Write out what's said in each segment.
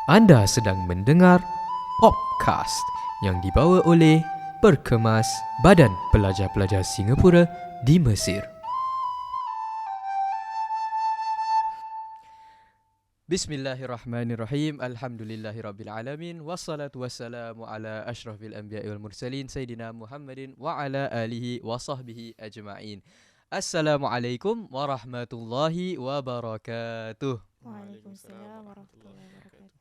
Anda sedang mendengar Popcast yang dibawa oleh Perkemas Badan Pelajar-Pelajar Singapura di Mesir. Bismillahirrahmanirrahim. Alhamdulillahirabbil wassalatu wassalamu ala asyrafil anbiya'i wal mursalin sayyidina Muhammadin wa ala alihi wa sahbihi ajma'in. Assalamualaikum warahmatullahi wabarakatuh. Waalaikumsalam warahmatullahi wabarakatuh.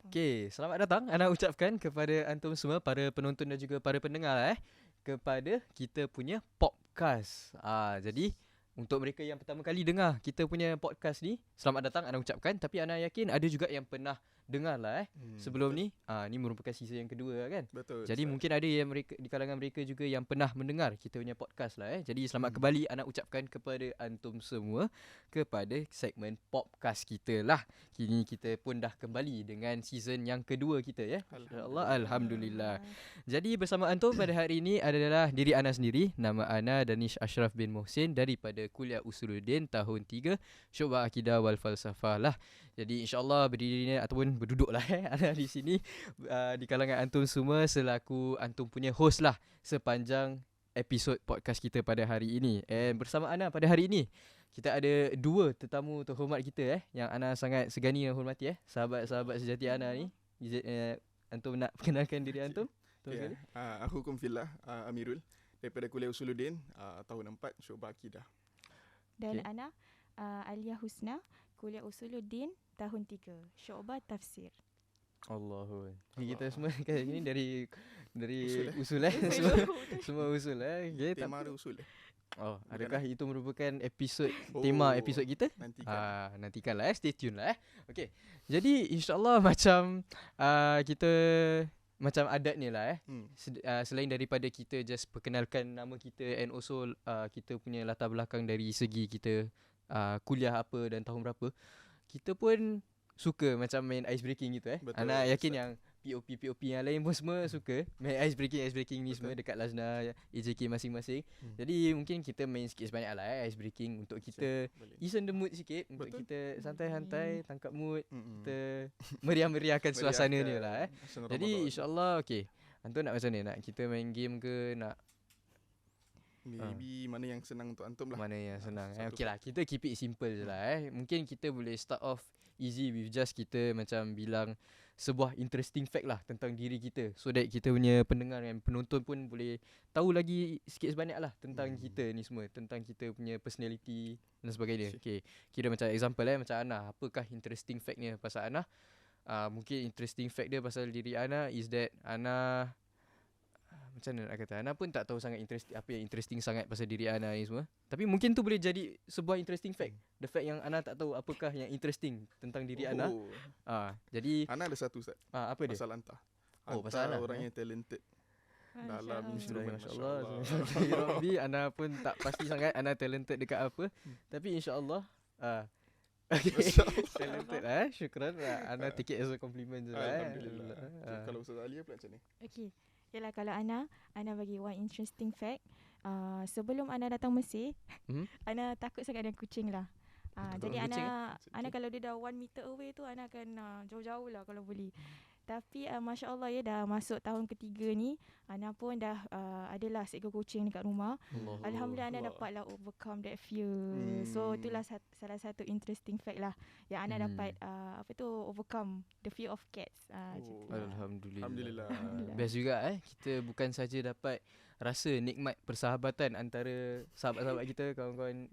Okey, selamat datang Ana ucapkan kepada antum semua, para penonton dan juga para pendengar kepada kita punya podcast. Jadi untuk mereka yang pertama kali dengar kita punya podcast ni, selamat datang Ana ucapkan. Tapi Ana yakin ada juga yang pernah dengar lah sebelum betul. ni. Ni merupakan season yang kedua kan. Betul. Jadi mungkin ada yang mereka di kalangan mereka juga yang pernah mendengar kita punya podcast lah. Jadi selamat kembali Ana ucapkan kepada antum semua kepada segmen podcast kita lah. Kini kita pun dah kembali dengan season yang kedua kita ya. InsyaAllah, Alhamdulillah. Jadi bersama antum pada hari ini adalah diri Ana sendiri. Nama Ana Danish Ashraf bin Mohsin daripada Kuliah Usuluddin tahun 3 Syu'bah Akidah wal Falsafah lah. Jadi insyaAllah berdiri ataupun berduduk lah Ana di sini di kalangan antum semua selaku antum punya host lah sepanjang episod podcast kita pada hari ini. And bersama Ana pada hari ini kita ada dua tetamu terhormat kita yang Ana sangat segani dan hormati sahabat-sahabat sejati Ana ni. Antum nak perkenalkan diri antum? Okay. Aku hukum fillah Amirul daripada Kuliah Usuluddin tahun 4 Syu'bah Akidah. Dan Ana Alia Husna, Kuliah Usuluddin tahun 3 Syu'bah Tafsir. Allahu. Kita semua kat sini dari usul semua usul Okay, Tema ada usul adakah itu merupakan tema episod kita? Nantikanlah stay tune lah Okey. Jadi insya-Allah macam kita macam adat ni lah selain daripada kita just perkenalkan nama kita and also kita punya latar belakang dari segi kita kuliah apa dan tahun berapa, kita pun suka macam main ice breaking gitu Betul, Ana yakin yang POP yang lain pun semua suka main ice breaking ni. Betul. Semua dekat Lazna AJK masing-masing. Jadi mungkin kita main sikit sebanyak lah ice breaking untuk kita ease the mood sikit. Betul. Untuk kita santai-santai tangkap mood, kita meriah-meriahkan suasana ni lah Jadi insyaAllah okey. Antum nak macam ni? Nak kita main game ke nak maybe mana yang senang untuk antum lah. Mana yang senang okey lah, kita keep it simple je lah Mungkin kita boleh start off easy with just kita macam bilang sebuah interesting fact lah tentang diri kita, so that kita punya pendengar dan penonton pun boleh tahu lagi sikit sebanyak lah tentang kita ni semua, tentang kita punya personality dan sebagainya. Okay, kira macam example macam Ana, apakah interesting fact ni pasal Ana? Mungkin interesting fact dia pasal diri Ana is that Ana macam mana nak kata, Ana pun tak tahu sangat apa yang interesting sangat pasal diri Ana ni semua. Tapi mungkin tu boleh jadi sebuah interesting fact. The fact yang Ana tak tahu apakah yang interesting tentang diri Ana. Jadi Ana ada satu Ustaz. Apa dia? Pasal Anta. Pasal Ana orang yang talented dalam instrumen. Masya-Allah. Rabbi, Ana pun tak pasti sangat Ana talented dekat apa. Tapi insya-Allah okay. Talented syukran. Ana take it as a compliment je Alhamdulillah. Kalau Ustaz Alia pula macam ni? Okey. Yalah, kalau Ana bagi one interesting fact. Sebelum Ana datang Mesir, Ana takut sangat dengan kucing lah. Jadi Ana kalau dia dah 1 meter away tu, Ana akan jauh-jauh lah kalau boleh. Tapi Masya Allah dah masuk tahun ketiga ni, Ana pun dah adalah seekor kucing dekat rumah. Alhamdulillah Ana dapatlah overcome that fear. So itulah salah satu interesting fact lah yang Ana dapat overcome the fear of cats. Alhamdulillah. Best juga kita bukan saja dapat rasa nikmat persahabatan antara sahabat-sahabat kita, kawan-kawan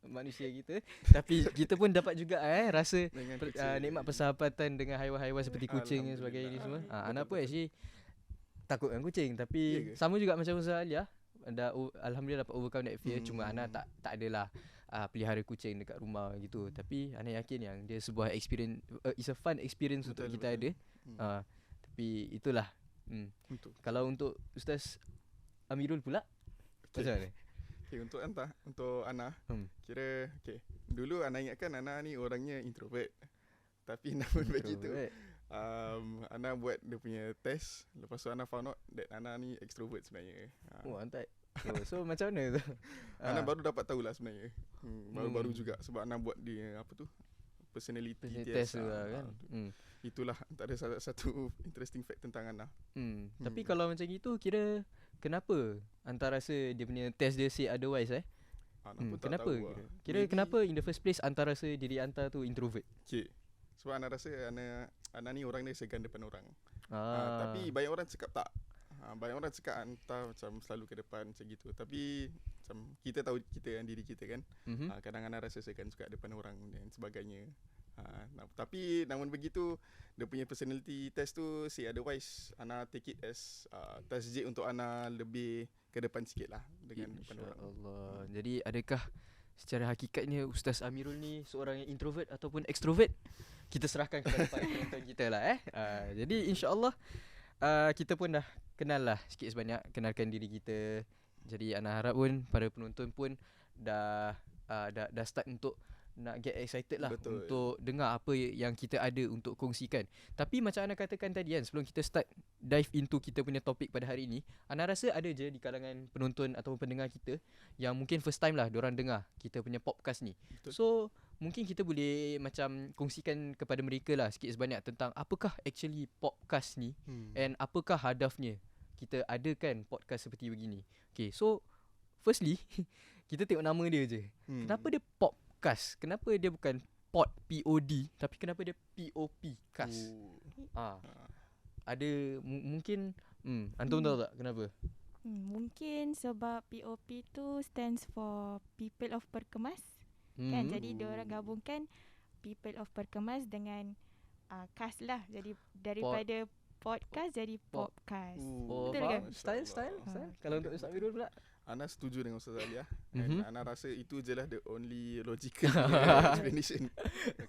manusia kita, tapi kita pun dapat juga rasa nikmat persahabatan dengan haiwan-haiwan seperti kucing dan sebagainya ni semua. Ana pun actually takut dengan kucing, tapi sama juga macam Ustaz Alia, alhamdulillah dapat overcome that fear. Cuma Ana tak adalah pelihara kucing dekat rumah gitu, tapi Ana yakin yang dia sebuah experience, it's a fun experience untuk kita ada. Tapi itulah. Kalau untuk Ustaz Amirul pula macam mana? Okay, untuk Ana, kira dulu Ana ingatkan Ana ni orangnya introvert. Tapi namun begitu, Ana buat dia punya test. Lepas tu Ana found out that Ana ni extrovert sebenarnya. Antai. So macam mana tu? Ana baru dapat tahulah sebenarnya. Baru-baru juga sebab Ana buat dia personality test lah kan. Itulah antara salah satu interesting fact tentang Ana. Tapi kalau macam gitu, kira kenapa Anta rasa dia punya test dia say otherwise Ana pun tak kenapa? tahu lah. Kira kenapa in the first place Anta rasa diri Anta tu introvert? Okay. Sebab Ana rasa Ana ni orang dia segan depan orang. Tapi banyak orang cakap tak. Banyak orang cakap Anta macam selalu ke depan macam gitu. Tapi macam kita tahu kita kan, diri kita kan. Kadang Ana rasa segan juga depan orang dan sebagainya. Tapi namun begitu, dia punya personality test tu say otherwise, Ana take it as test J untuk Ana lebih ke depan sikit lah dengan depan orang. InsyaAllah. Jadi adakah secara hakikatnya Ustaz Amirul ni seorang yang introvert ataupun extrovert? Kita serahkan kepada para penonton kita lah Jadi insyaAllah kita pun dah kenal lah sikit sebanyak, kenalkan diri kita. Jadi Ana harap pun para penonton pun dah start untuk nak get excited lah. Betul. Untuk dengar apa yang kita ada untuk kongsikan. Tapi macam Ana katakan tadi kan, sebelum kita start dive into kita punya topik pada hari ini, Ana rasa ada je di kalangan penonton ataupun pendengar kita yang mungkin first time lah diorang dengar kita punya podcast ni. Betul. So mungkin kita boleh macam kongsikan kepada mereka lah sikit sebanyak tentang apakah actually podcast ni and apakah hadafnya kita adakan podcast seperti begini. Okay, so firstly kita tengok nama dia je. Kenapa dia podcast? Kenapa dia bukan pod POD, tapi kenapa dia POP cast? Ada mungkin antum tahu tak kenapa? Mungkin sebab POP tu stands for People of Perkemas. Kan, jadi diorang gabungkan People of Perkemas dengan cast lah. Jadi daripada podcast jadi popcast. Betul kan? Style. Kalau untuk Ustaz Amirul pula, Ana setuju dengan Ustaz Alia. Ana rasa itu je lah the only logical explanation.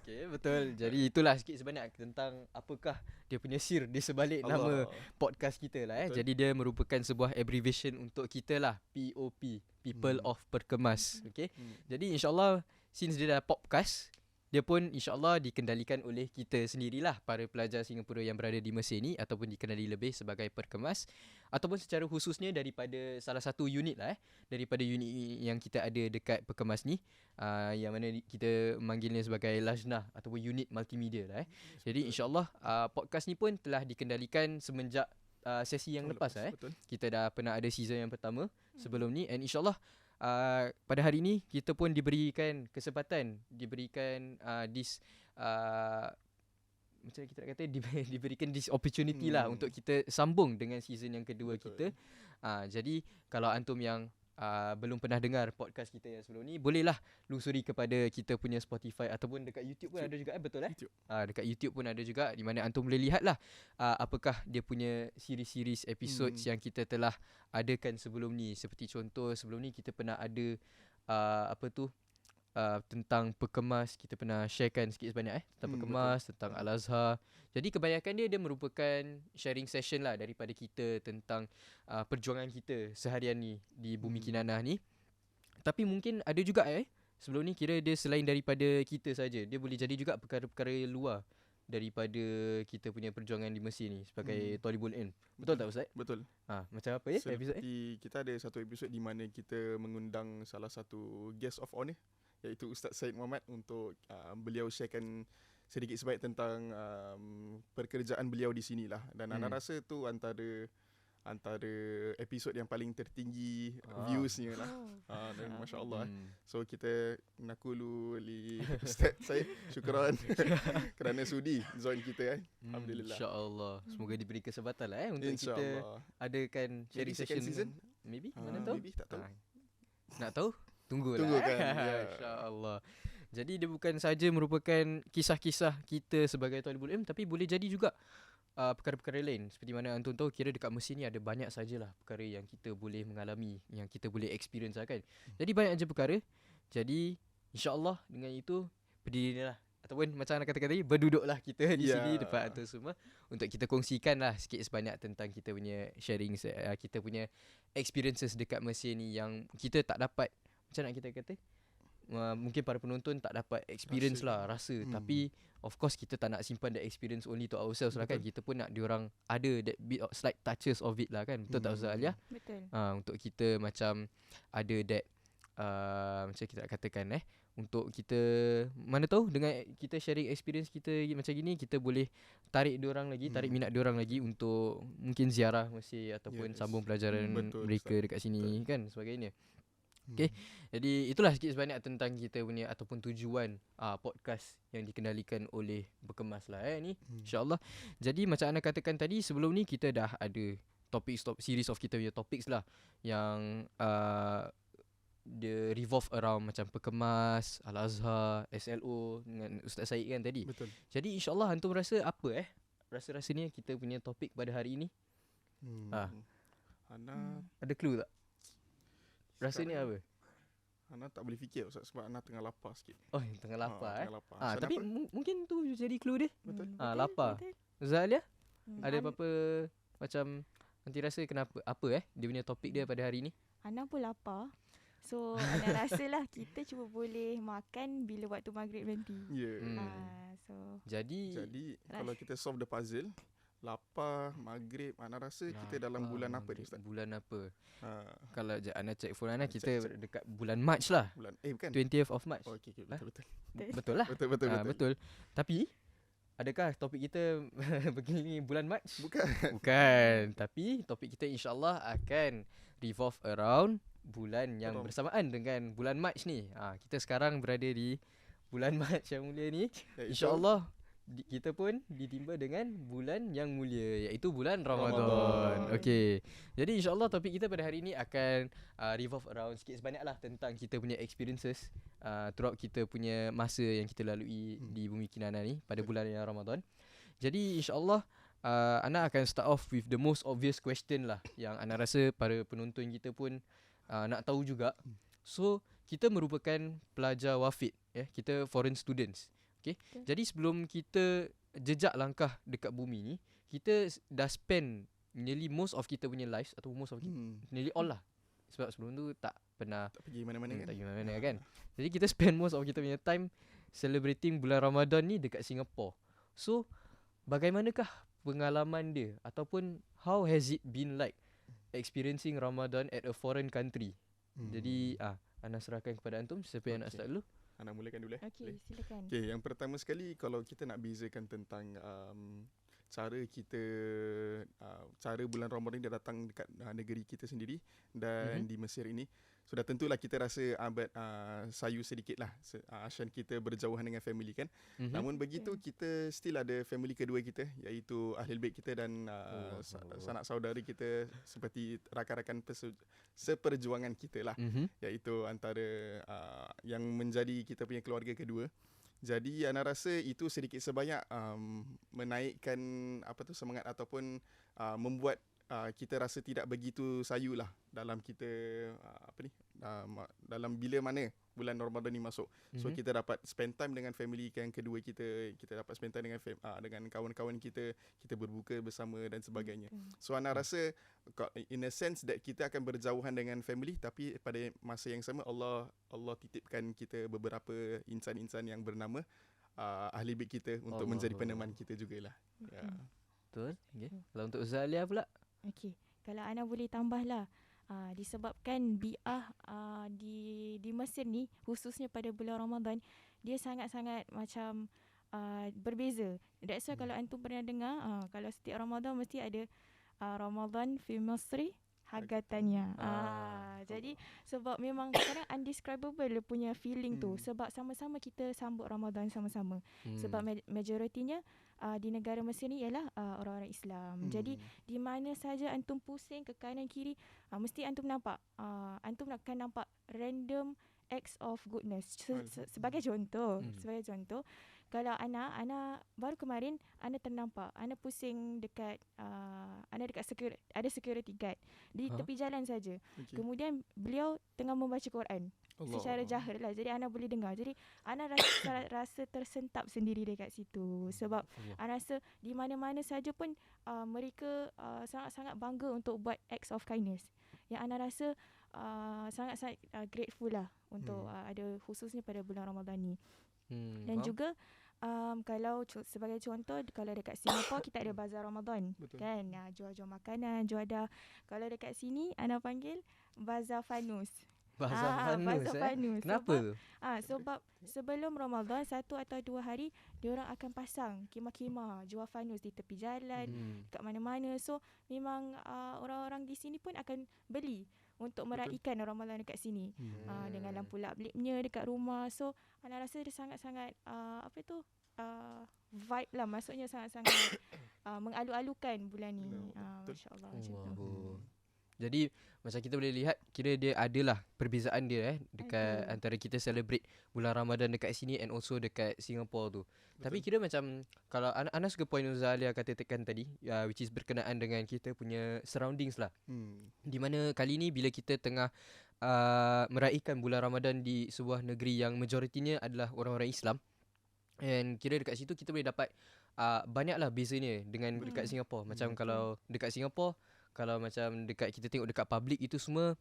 Okay, betul. Jadi itulah sikit sebanyak tentang apakah dia punya sir di sebalik nama podcast kita lah Jadi dia merupakan sebuah abbreviation untuk kita lah, POP, People of Perkemas. Okay. Jadi insyaAllah since dia dah podcast, dia pun insyaAllah dikendalikan oleh kita sendirilah, para pelajar Singapura yang berada di Mesir ni, ataupun dikenali lebih sebagai Perkemas, ataupun secara khususnya daripada salah satu unit lah daripada unit yang kita ada dekat Perkemas ni, yang mana kita memanggilnya sebagai Lajnah ataupun unit multimedia lah Jadi insyaAllah podcast ni pun telah dikendalikan semenjak sesi yang lepas Kita dah pernah ada season yang pertama sebelum ni, and insyaAllah pada hari ini kita pun diberikan kesempatan, diberikan this macam kita nak kata diberikan this opportunity lah untuk kita sambung dengan season yang kedua. Betul. Kita. Jadi kalau antum yang belum pernah dengar podcast kita yang sebelum ni, bolehlah lusuri kepada kita punya Spotify ataupun dekat YouTube pun ada juga betul dekat YouTube pun ada juga, di mana antum boleh lihatlah apakah dia punya series-series episodes yang kita telah adakan sebelum ni. Seperti contoh sebelum ni kita pernah ada tentang Perkemas, kita pernah sharekan sikit sebanyak tentang Perkemas, tentang Al-Azhar. Jadi kebanyakan dia merupakan sharing session lah daripada kita tentang perjuangan kita seharian ni di Bumi Kinanah ni. Tapi mungkin ada juga sebelum ni kira dia selain daripada kita saja, dia boleh jadi juga perkara-perkara luar daripada kita punya perjuangan di Mesir ni sebagai Thalibul Ilm. Betul tak Ustaz? Betul. Macam apa episod kita ada satu episod di mana kita mengundang salah satu guest of honor, iaitu Ustaz Syed Muhammad, untuk beliau sharekan sedikit sebanyak tentang pekerjaan beliau di sinilah. Dan Ana rasa tu antara episod yang paling tertinggi viewsnya lah. Dan masya-Allah. So kita nakulu li Ustaz Syed, syukran kerana sudi join kita Alhamdulillah. Insya-Allah. Semoga diberi kesempatan lah untuk kita adakan sharing session season. Maybe mana tahu? Maybe tak tahu. Nak tahu? Tunggulah. InsyaAllah. Jadi dia bukan saja merupakan kisah-kisah kita sebagai Thalibul Ilm, tapi boleh jadi juga perkara-perkara lain. Seperti mana antum tahu, kira dekat Mesir ni ada banyak sajalah perkara yang kita boleh mengalami, yang kita boleh experience lah kan. Jadi banyak je perkara. Jadi insyaAllah dengan itu berdirilah, ataupun macam nak katakan tadi, berduduklah kita di sini depan antum semua untuk kita kongsikan lah sikit sebanyak tentang kita punya sharing, kita punya experiences dekat Mesir ni yang kita tak dapat, macam nak kita kata, mungkin para penonton tak dapat experience rasa. Tapi of course kita tak nak simpan that experience only to ourselves lah kan. Kita pun nak diorang ada that bit of slight touches of it lah kan. Betul tak Ustaz Alia? Betul. Untuk kita macam ada that macam kita nak katakan untuk kita, mana tahu dengan kita sharing experience kita macam gini, kita boleh tarik diorang lagi, tarik minat diorang lagi untuk mungkin ziarah masjid ataupun sambung pelajaran mereka Ustaz. Dekat sini kan sebagainya. Okay, jadi itulah sikit sebanyak tentang kita punya ataupun tujuan podcast yang dikendalikan oleh Berkemas lah ni, insyaAllah. Jadi macam Ana katakan tadi, sebelum ni kita dah ada series of kita punya topics lah yang dia revolve around macam Berkemas, Al-Azhar, SLO dengan Ustaz Syed kan tadi. Betul. Jadi insyaAllah antum rasa apa rasa-rasanya kita punya topik pada hari ini? Ana ada clue tak? Rasanya apa? Ana tak boleh fikir Ustaz sebab Ana tengah lapar sikit. Oh, tengah lapar Tengah lapar. Tapi mungkin tu jadi clue dia. Betul. Lapar. Zalia, ada apa-apa macam nanti rasa kenapa apa dia punya topik dia pada hari ni? Ana pun lapar. So Ana rasalah kita cuma boleh makan bila waktu maghrib nanti. Jadi kalau kita solve the puzzle, lapar, maghrib, Ana rasa kita dalam bulan apa ni Ustaz? Bulan apa? Kalau Ana check phone Ana, kita dekat bulan March lah. Bulan bukan. 20th of March. Okay, betul. Betul lah. Betul. Tapi adakah topik kita begini bulan March? Bukan. Tapi topik kita insyaAllah akan revolve around bulan yang bersamaan dengan bulan March ni. Kita sekarang berada di bulan March yang mulia ni. InsyaAllah kita pun ditimba dengan bulan yang mulia, iaitu bulan Ramadan. Okey. Jadi insyaAllah topik kita pada hari ini akan revolve around sikit sebanyak lah tentang kita punya experiences throughout kita punya masa yang kita lalui di Bumi Kinana ni pada bulan yang Ramadan. Jadi insyaAllah Ana akan start off with the most obvious question lah, yang Ana rasa para penonton kita pun nak tahu juga. So kita merupakan pelajar wafid, kita foreign students. Okay. Jadi sebelum kita jejak langkah dekat bumi ni, kita dah spend nearly most of kita punya lives, atau most of nearly all lah. Sebab sebelum tu tak pernah pergi mana-mana kan. Tak pergi mana-mana kan. Jadi kita spend most of kita punya time celebrating bulan Ramadan ni dekat Singapore. So bagaimanakah pengalaman dia, ataupun how has it been like experiencing Ramadan at a foreign country? Jadi Ana serahkan kepada antum, siapa yang nak start dulu? Ana mulakan dulu. Okey, silakan. Okey, yang pertama sekali kalau kita nak bezakan tentang cara kita cara bulan Ramadan dia datang dekat negeri kita sendiri dan di Mesir ini, sudah tentulah kita rasa sayu sedikitlah Asyan kita berjauhan dengan family kan. Namun begitu kita still ada family kedua kita, iaitu Ahlul Bait kita dan sanak saudari kita, seperti rakan-rakan seperjuangan kita lah, iaitu antara yang menjadi kita punya keluarga kedua. Jadi Ana rasa itu sedikit sebanyak menaikkan semangat ataupun membuat kita rasa tidak begitu sayu lah dalam kita dalam bila mana bulan Ramadan ni masuk. So kita dapat spend time dengan family yang kedua kita dapat spend time dengan kawan-kawan kita berbuka bersama dan sebagainya. So Ana rasa in a sense that kita akan berjauhan dengan family, tapi pada masa yang sama Allah titipkan kita beberapa insan-insan yang bernama ahli bait kita untuk menjadi peneman kita jugalah. Betul. Okay. Kalau untuk Zalia pula? Okey, kalau Ana boleh tambahlah, disebabkan bi'ah di Mesir ni, khususnya pada bulan Ramadan, dia sangat-sangat macam berbeza. That's why kalau antum pernah dengar, kalau setiap Ramadan mesti ada Ramadan fi Mesri Hagatannya. Jadi sebab memang kadang undescribable punya feeling tu, sebab sama-sama kita sambut Ramadan sama-sama. Sebab majoritinya di negara Mesir ni ialah orang-orang Islam. Jadi di mana saja antum pusing ke kanan kiri, mesti antum nampak akan nampak random acts of goodness. Sebagai contoh, kalau Ana baru kemarin Ana ternampak, Ana pusing dekat Ana dekat ada security guard di tepi jalan saja. Kemudian beliau tengah membaca Quran secara jahar lah. Jadi Ana boleh dengar. Jadi Ana rasa tersentap sendiri dekat situ. Sebab Ana rasa di mana-mana saja pun mereka sangat-sangat bangga untuk buat acts of kindness. Yang Ana rasa sangat-sangat grateful lah untuk ada khususnya pada bulan Ramadan ni. Dan juga kalau sebagai contoh, kalau dekat Singapore kita ada bazar Ramadan. Betul. Kan, jual-jual makanan, jual dah. Kalau dekat sini Ana panggil bazar fanus. Bazar Fanus. Fanus. Kenapa tu? Sebab sebelum Ramadan 1 atau 2 hari diorang akan pasang khemah-khemah jual fanus di tepi jalan, kat mana-mana. So memang orang-orang di sini pun akan beli untuk meraihkan Ramadan dekat sini. Dengan lampu lap-lipnya dekat rumah. So Ana rasa dia sangat-sangat vibe lah, maksudnya sangat-sangat mengalu-alukan bulan ni. Masya-Allah macam tu. Jadi macam kita boleh lihat, kira dia adalah perbezaan dia dekat antara kita celebrate bulan Ramadan dekat sini and also dekat Singapore tu. Betul. Tapi kira macam kalau Ana suka point Zalia katakan tadi, which is berkenaan dengan kita punya surroundings lah. Di mana kali ni bila kita tengah meraihkan bulan Ramadan di sebuah negeri yang majoritinya adalah orang-orang Islam, and kira dekat situ kita boleh dapat banyaklah bezanya dengan dekat Singapore. Macam kalau dekat Singapore, kalau macam dekat kita tengok dekat public itu semua,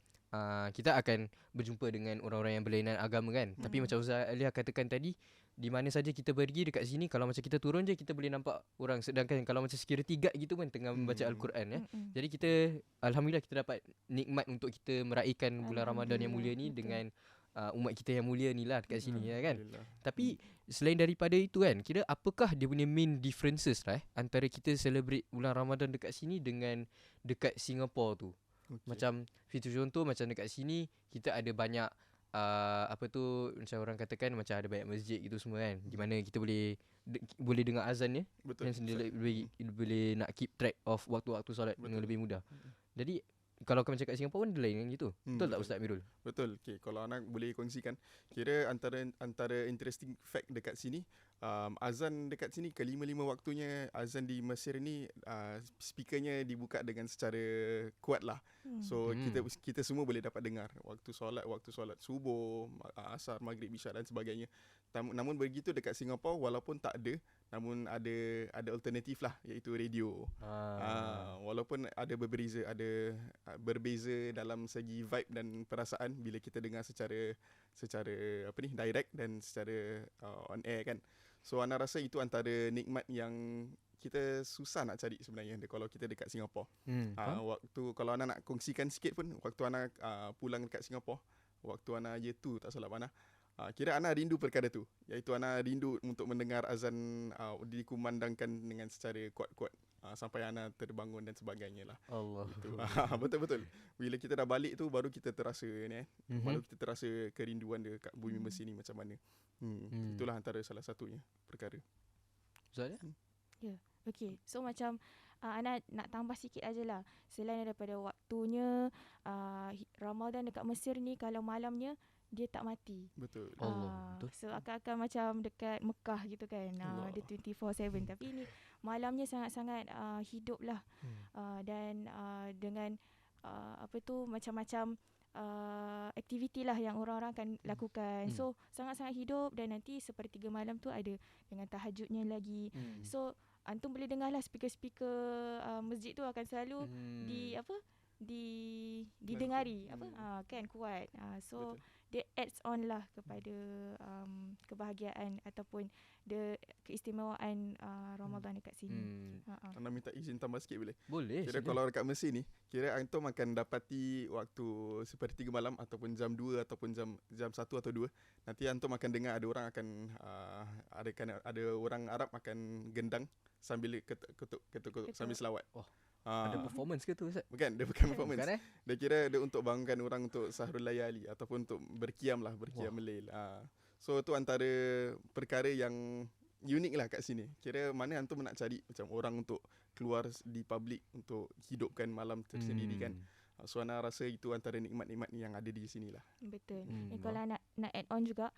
kita akan berjumpa dengan orang-orang yang berlainan agama kan. Tapi macam Ustaz Alia katakan tadi, di mana saja kita pergi dekat sini, kalau macam kita turun je kita boleh nampak orang. Sedangkan kalau macam security guard gitu pun tengah membaca Al-Quran Jadi kita alhamdulillah kita dapat nikmat untuk kita meraihkan bulan Ramadan yang mulia ni dengan umat kita yang mulia ni lah dekat sini kan. Tapi selain daripada itu kan, kira apakah dia punya main differences lah antara kita celebrate bulan Ramadan dekat sini dengan dekat Singapore tu. Macam fitur contoh, macam dekat sini kita ada banyak macam orang katakan macam ada banyak masjid gitu semua kan, di mana kita boleh dengar azan dan boleh nak keep track of waktu-waktu solat dengan lebih mudah. Jadi kalau macam kat Singapore pun lain kan gitu. Betul tak Ustaz Mirul? Betul. Okay, kalau anak boleh kongsikan, kira antara interesting fact dekat sini, azan dekat sini kelima-lima waktunya azan di Mesir ni speakernya dibuka dengan secara kuat lah. So kita semua boleh dapat dengar waktu solat subuh, asar, maghrib, isyak dan sebagainya. Namun begitu dekat Singapura walaupun tak ada, namun ada alternatif lah, iaitu radio. Walaupun ada berbeza dalam segi vibe dan perasaan bila kita dengar secara direct dan secara on air kan. So Ana rasa itu antara nikmat yang kita susah nak cari sebenarnya kalau kita dekat Singapura. Waktu kalau Ana nak kongsikan sikit pun, waktu Ana pulang dekat Singapura, waktu Ana year 2 tak salah Ana, kira Ana rindu perkara tu, iaitu Ana rindu untuk mendengar azan dikumandangkan dengan secara kuat-kuat sampai Ana terbangun dan sebagainya lah. Allah. Betul-betul. Bila kita dah balik tu baru kita terasa ni baru kita terasa kerinduan dia kat bumi Mesir ni macam mana. Itulah antara salah satunya perkara. Ustaz? Ya. Okay. So macam Ana nak tambah sikit ajalah. Selain daripada waktunya Ramadan dekat Mesir ni, kalau malamnya dia tak mati. Betul. Betul. So akan macam dekat Mekah gitu kan. Dia 24/7. Tapi ni malamnya sangat-sangat hidup lah. Dan dengan macam-macam aktiviti lah yang orang-orang akan lakukan. So sangat-sangat hidup. Dan nanti sepertiga malam tu ada dengan tahajudnya lagi. So antum boleh dengar lah speaker-speaker masjid tu akan selalu didengari kan kuat. So betul. Dia adds on lah kepada kebahagiaan ataupun keistimewaan Ramadan dekat sini. Anda minta izin tambah sikit boleh? Boleh. Kira kalau dekat Mesir ni, kira antum akan dapati waktu sepertiga malam ataupun jam 2 ataupun jam 1 atau 2, nanti antum akan dengar ada orang akan ada orang Arab akan gendang sambil ketuk sambil selawat. Ada performance ke tu Ustaz? Bukan, dia bukan performance. Bukan, Dia kira dia untuk bangunkan orang untuk sahrul layali ataupun untuk berkiam melail. So tu antara perkara yang unik lah kat sini. Kira mana antum nak cari macam orang untuk keluar di public untuk hidupkan malam tersendiri kan. So Ana rasa itu antara nikmat-nikmat yang ada di sini lah. Betul. Kalau nak add on juga,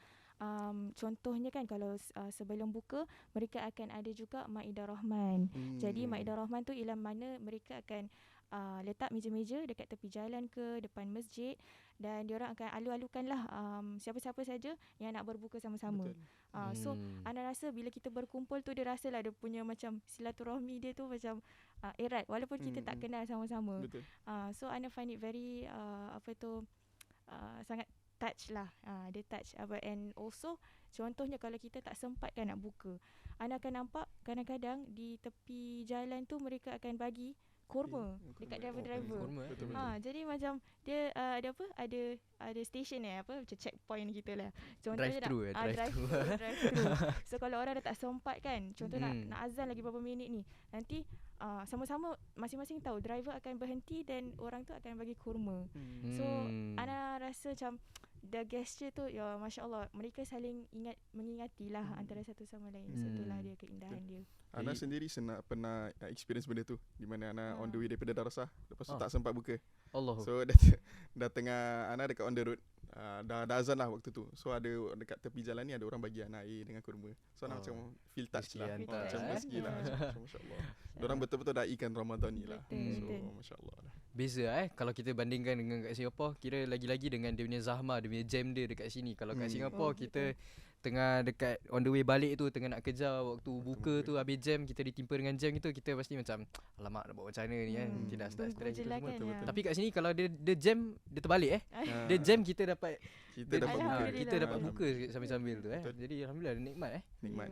contohnya kan kalau sebelum buka mereka akan ada juga Maidah Rahman. Jadi Maidah Rahman tu ialah mana mereka akan letak meja-meja dekat tepi jalan ke depan masjid, dan diorang akan alu-alukan lah siapa-siapa saja yang nak berbuka sama-sama. So Ana rasa bila kita berkumpul tu, dia rasalah dia punya macam silaturahmi dia tu macam erat walaupun kita tak kenal sama-sama. So Ana find it very sangat touch lah. Dia touch. And also contohnya kalau kita tak sempat kan nak buka, Ana akan nampak kadang-kadang di tepi jalan tu mereka akan bagi kurma dekat driver-driver. Kurma. Betul. Jadi macam dia ada apa? Ada station apa macam checkpoint gitulah. Contohnya Drive-thru. drive-thru. So kalau orang dah tak sempat kan, contoh nak azan lagi berapa minit ni. Nanti sama-sama masing-masing tahu driver akan berhenti dan orang tu akan bagi kurma. So ana rasa macam the gesture tu ya masya-Allah, mereka saling mengingatilah antara satu sama lain. So itulah dia keindahan dia. Ana sendiri pernah experience benda tu di mana Ana on the way daripada darasah, lepas tu tak sempat buka. Allah. So dah tengah Ana dekat on the road. Dah azan lah waktu tu. So ada dekat tepi jalan ni ada orang bagi Ana air dengan kurma. So Ana macam feel touch lah. Macam rezeki lah. Masya-Allah. Diorang betul-betul daikan Ramadan ni lah. So masya-Allah lah. Beza kalau kita bandingkan dengan kat Singapore, kira lagi-lagi dengan dia punya zahmah, dia punya jam dia dekat sini. Kalau kat Singapore kita tengah dekat on the way balik tu, tengah nak kejar waktu buka tu, habis jam, kita ditimpa dengan jam gitu, kita pasti macam alamak nak buat macam mana ni kan. Tidak start stress gitu semua. Kan, tapi kat sini kalau dia jam, dia terbalik dia jam, kita dapat buka sambil-sambil tu Jadi alhamdulillah nikmat Nikmat.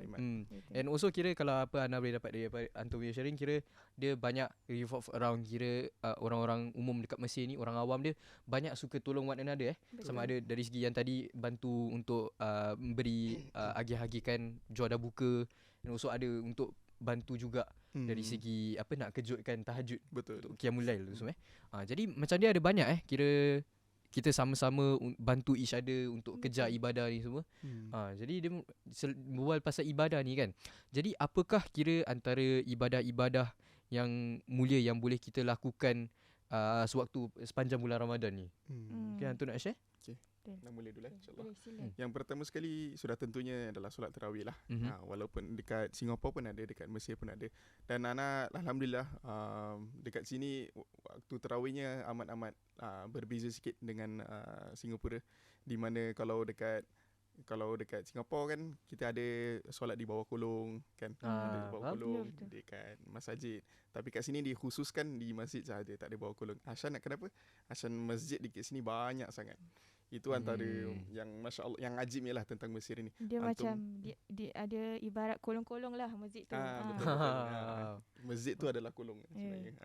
And also kira kalau apa Ana boleh dapat dari Antum punya sharing, kira dia banyak revolve around kira orang-orang umum dekat Mesir ni, orang awam dia banyak suka tolong one another sama ada dari segi yang tadi bantu untuk beri agih-agihkan jual dah buka, dan also ada untuk bantu juga dari segi apa nak kejutkan tahajud. Betul. Untuk qiyamul lail tu semua jadi macam dia ada banyak kira kita sama-sama bantu each other untuk kejar ibadah ni semua. Jadi dia berbual pasal ibadah ni kan. Jadi apakah kira antara ibadah-ibadah yang mulia yang boleh kita lakukan sewaktu sepanjang bulan Ramadan ni? Okay, Antum nak share? Nak mula dulu insya-Allah. Yang pertama sekali sudah tentunya adalah solat tarawih lah. Walaupun dekat Singapura pun ada, dekat Malaysia pun ada. Dan Ana alhamdulillah dekat sini waktu tarawihnya amat berbeza sikit dengan Singapura, di mana kalau dekat Singapura kan kita ada solat di bawah kolong kan, ada di bawah kolong dekat masjid. Tapi kat sini dikhususkan di masjid sahaja, tak ada bawah kolong. Ashan kenapa? Ashan masjid dekat sini banyak sangat. Itu antara yang masya-Allah, yang ajibnya lah tentang Mesir ni. Dia macam dia ada ibarat kolong-kolong lah masjid tu. Betul. Masjid tu adalah kolong sebenarnya.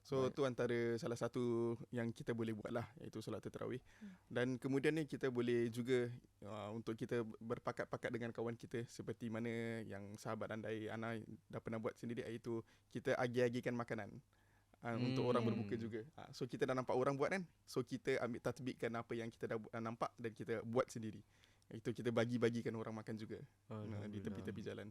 So tu antara salah satu yang kita boleh buat lah, iaitu solat tarawih. Dan kemudian ni kita boleh juga untuk kita berpakat-pakat dengan kawan kita, seperti mana yang sahabat andai Ana dah pernah buat sendiri, iaitu kita agih-agihkan makanan untuk orang berbuka juga. So kita dah nampak orang buat kan, so kita ambil tatbikkan apa yang kita dah nampak dan kita buat sendiri. Itu kita bagi-bagikan orang makan juga di tepi-tepi jalan.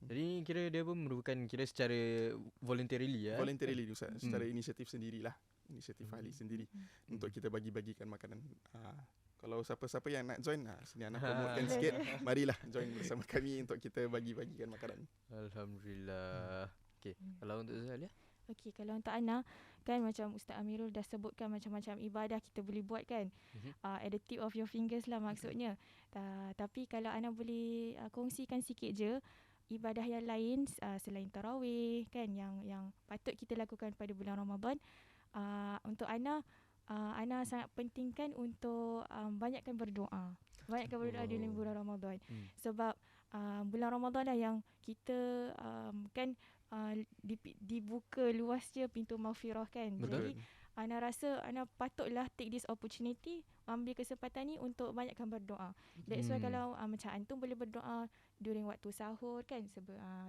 Jadi kira dia pun merupakan kira secara voluntarily Voluntarily Ustaz, secara inisiatif sendirilah. Inisiatif ahli sendiri untuk kita bagi-bagikan makanan. Kalau siapa-siapa yang nak join, sini Ana promotekan sikit. Marilah join bersama kami untuk kita bagi-bagikan makanan. Alhamdulillah. Okey, kalau untuk Zalia? Okey, kalau untuk Ana kan macam Ustaz Amirul dah sebutkan macam-macam ibadah kita boleh buat kan. At the tip of your fingers lah maksudnya. Tapi kalau Ana boleh kongsikan sikit je ibadah yang lain selain tarawih kan, yang patut kita lakukan pada bulan Ramadan. Untuk Ana sangat pentingkan untuk banyakkan berdoa. Banyakkan berdoa di bulan Ramadan. Sebab bulan Ramadan lah yang kita kan dibuka luas je pintu maghfirah kan. Betul. Jadi Ana rasa Ana patutlah take this opportunity, ambil kesempatan ni untuk banyakkan berdoa. That's why kalau macam Antum boleh berdoa during waktu sahur kan,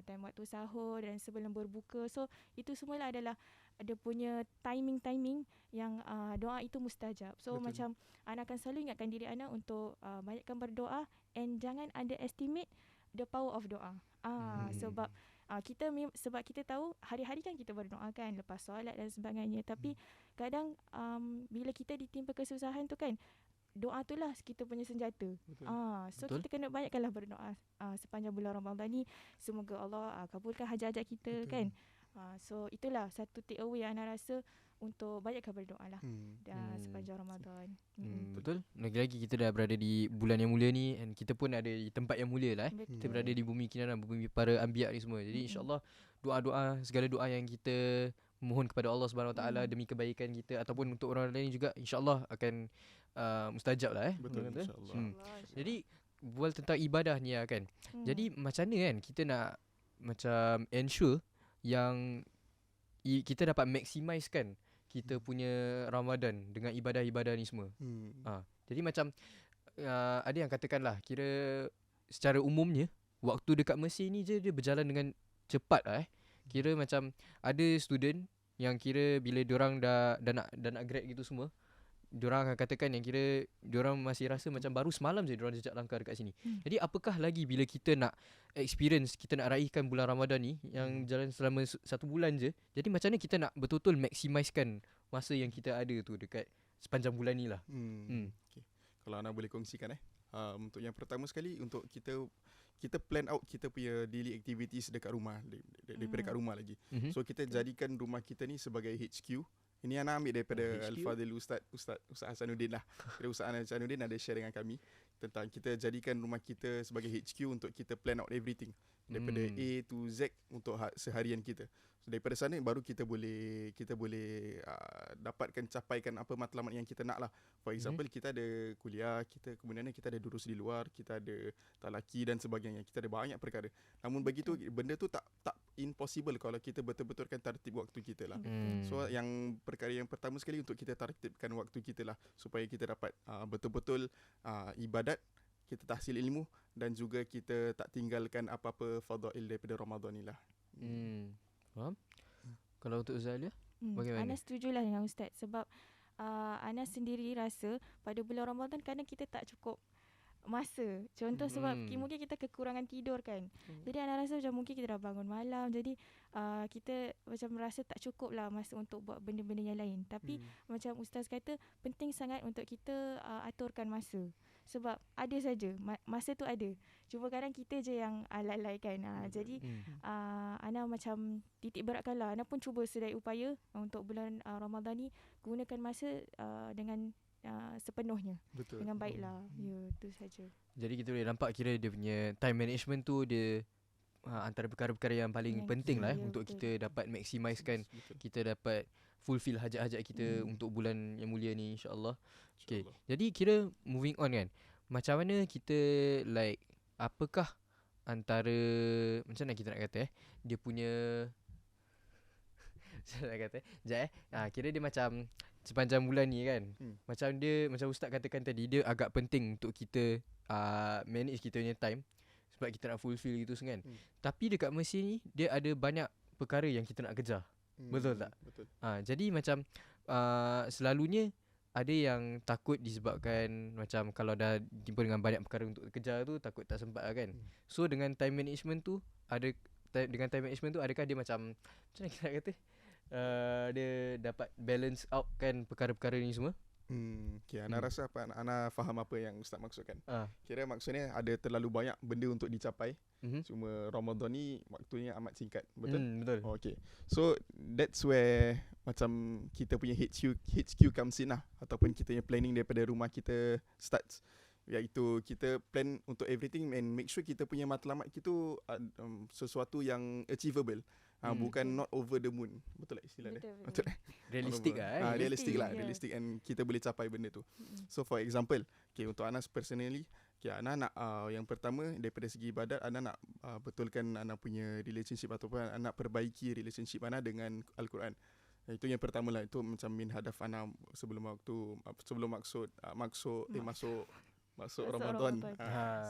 time waktu sahur dan sebelum berbuka. So itu semualah adalah ada punya timing yang doa itu mustajab. So macam Ana akan selalu ingatkan diri Ana untuk banyakkan berdoa, and jangan underestimate the power of doa. Sebab kita tahu hari-hari kan kita berdoa kan lepas solat dan sebagainya, tapi kadang bila kita ditimpa kesusahan tu kan, doa tu lah kita punya senjata. So kita kena banyakkanlah berdoa sepanjang bulan Ramadan ni. Semoga Allah kabulkan hajat-hajat kita kan. So itulah satu take away yang Ana rasa, untuk banyakkan berdoa lah sepanjang Ramadan. Betul. Lagi-lagi kita dah berada di bulan yang mulia ni, dan kita pun ada di tempat yang mulia lah. Kita berada di bumi kinaran, bumi para anbiya ni semua. Jadi insya-Allah doa-doa, segala doa yang kita mohon kepada Allah Subhanahu Wa Taala demi kebaikan kita ataupun untuk orang lain juga, insya-Allah akan mustajab lah. Betul, insya-Allah. Jadi bual tentang ibadah ni kan. Jadi macam mana kan kita nak macam ensure yang kita dapat maximizekan kita punya Ramadan dengan ibadah-ibadah ni semua. Jadi macam ada yang katakan lah, kira secara umumnya waktu dekat Mesir ni je dia berjalan dengan cepat lah. Kira macam ada student yang kira bila diorang dah nak grad gitu semua, diorang akan katakan yang kira diorang masih rasa macam baru semalam je diorang jejak langkah dekat sini. Jadi apakah lagi bila kita nak experience, kita nak raikan bulan Ramadan ni yang jalan selama 1 bulan je. Jadi macam mana kita nak betul-betul maximizekan masa yang kita ada tu dekat sepanjang bulan ni lah. Okay. Kalau Ana boleh kongsikan untuk yang pertama sekali, untuk kita plan out kita punya daily activities dekat rumah, daripada kat rumah lagi. So kita jadikan rumah kita ni sebagai HQ. Ini Ana ambil daripada Al-Fadhil Ustaz Hasanuddin lah. Ustaz Hasanuddin ada share dengan kami tentang kita jadikan rumah kita sebagai HQ untuk kita plan out everything daripada A to Z untuk seharian kita. So daripada sana baru kita boleh dapatkan, capaikan apa matlamat yang kita nak lah. For example, kita ada kuliah, kemudian kita ada durus di luar, kita ada talaki dan sebagainya. Kita ada banyak perkara. Namun begitu, benda tu tak impossible kalau kita betul-betulkan tartib waktu kita lah. So yang perkara yang pertama sekali untuk kita tartibkan waktu kita lah, supaya kita dapat betul-betul ibadat, kita tahsil ilmu, dan juga kita tak tinggalkan apa-apa fadail daripada Ramadan ni lah. Faham? Kalau untuk Zalia, bagaimana? Ana setujulah dengan Ustaz, sebab Ana sendiri rasa pada bulan Ramadan kadang kita tak cukup masa. Contoh sebab mungkin kita kekurangan tidur kan. Jadi Ana rasa macam mungkin kita dah bangun malam, jadi kita macam rasa tak cukup lah masa untuk buat benda-benda yang lain. Tapi macam Ustaz kata, penting sangat untuk kita aturkan masa. Sebab ada saja masa tu ada. Cuma kadang kita je yang lalai kan. Jadi Ana macam titik beratkan lah. Ana pun cuba sedaya upaya untuk bulan Ramadan ni gunakan masa dengan sepenuhnya. Betul. Dengan baiklah. Ya, itu saja. Jadi kita boleh nampak kira dia punya time management tu dia antara perkara-perkara yang paling penting lah untuk kita dapat maximizekan, kita dapat fulfill hajat-hajat kita untuk bulan yang mulia ni, insya-Allah. Okay. Jadi kira moving on kan, macam mana kita apakah antara, macam mana kita nak kata dia punya macam nak kata kira dia macam sepanjang bulan ni kan, macam Ustaz katakan tadi, dia agak penting untuk kita manage kita punya time sebab kita nak fulfill gitu kan. Tapi dekat Mesir ni dia ada banyak perkara yang kita nak kejar. Betul tak? Betul. Jadi macam selalunya ada yang takut disebabkan macam kalau dah jumpa dengan banyak perkara untuk kejar tu, takut tak sempat lah kan. So dengan time management tu adakah dia macam mana kita nak kata, dia dapat balance out kan perkara-perkara ni semua? Okay, Ana rasa Ana faham apa yang Ustaz maksudkan. Kira maksudnya ada terlalu banyak benda untuk dicapai. Cuma Ramadan ni waktunya amat singkat. Betul? Betul. Okay. So that's where macam kita punya HQ comes in lah, ataupun kita punya planning daripada rumah kita starts. Iaitu kita plan untuk everything and make sure kita punya matlamat kita sesuatu yang achievable. Bukan not over the moon. Betul tak istilah dia? Betul. Realistic lah. Realistic and kita boleh capai benda tu. So for example, okay, untuk Ana personally, Ana nak yang pertama daripada segi ibadat, Ana nak betulkan Ana punya relationship ataupun Ana nak perbaiki relationship Ana dengan Al-Quran. Itu yang pertama lah. Itu macam min hadaf Ana sebelum masuk Ramadan.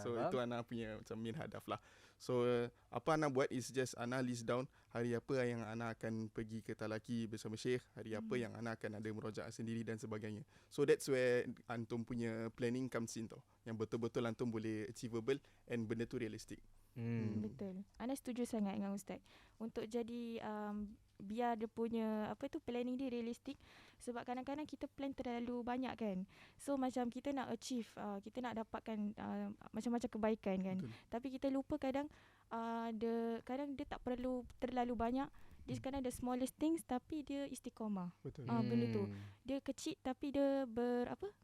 So itu Ana punya macam min hadaf lah. So apa Ana buat is just Ana list down hari apa yang Ana akan pergi ke talaki bersama Syekh, hari apa yang Ana akan ada murojaah sendiri dan sebagainya. So that's where antum punya planning comes in tau, yang betul-betul antum boleh achievable and benda tu realistic. Betul. Ana setuju sangat dengan Ustaz. Untuk jadi biar dia punya planning dia realistik, sebab kadang-kadang kita plan terlalu banyak kan. So macam kita nak achieve, kita nak dapatkan macam-macam kebaikan kan. Betul. Tapi kita lupa kadang dia tak perlu terlalu banyak. Dia kadang ada smallest things tapi dia istiqamah. Betul. Benda tu. Dia kecil tapi dia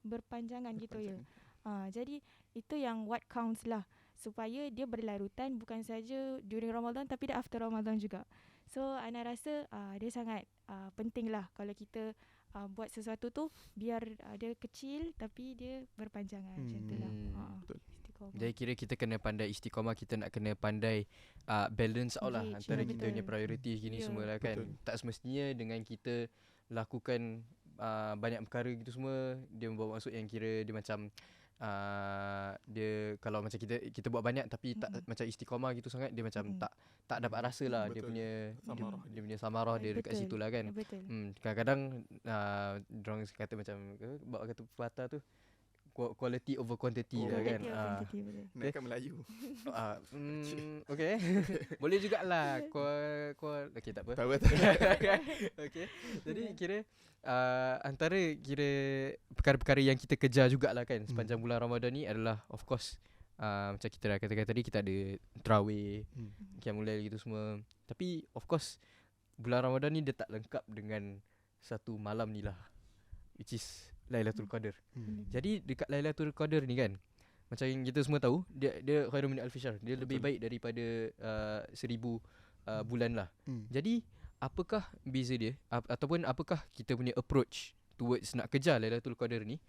berpanjangan gitu ya. Jadi itu yang what counts lah, supaya dia berlarutan bukan saja during Ramadan tapi dia after Ramadan juga. So Ana rasa dia sangat penting lah kalau kita buat sesuatu tu biar dia kecil tapi dia berpanjangan. Macam tu lah. Betul. Jadi kira kita kena pandai istiqamah, kita nak kena pandai balance out lah antara kita punya priority gini semua lah kan. Tak semestinya dengan kita lakukan banyak perkara gitu semua dia membawa maksud yang kira dia macam dia kalau macam kita buat banyak tapi tak macam istiqamah gitu sangat, dia macam tak dapat rasa lah dia punya samarah dia dekat situ lah kan. Kadang-kadang dorang kata macam bawa kata pepatah tu, quality over quantity lah kan. Naikkan Melayu. Okay. Boleh jugalah. Okay, tak apa. Okay. Jadi kira antara kira perkara-perkara yang kita kejar jugalah kan sepanjang bulan Ramadan ni adalah of course macam kita dah katakan tadi, kita ada tarawih, qiyamul lail gitu semua. Tapi of course bulan Ramadan ni dia tak lengkap dengan satu malam ni lah, which is Lailatul Qadar. Jadi dekat Lailatul Qadar ni kan, macam yang kita semua tahu, dia khairun min alfi syahr. Dia lebih baik daripada 1000 bulan lah. Jadi apakah beza dia ataupun apakah kita punya approach towards nak kejar Lailatul Qadar ni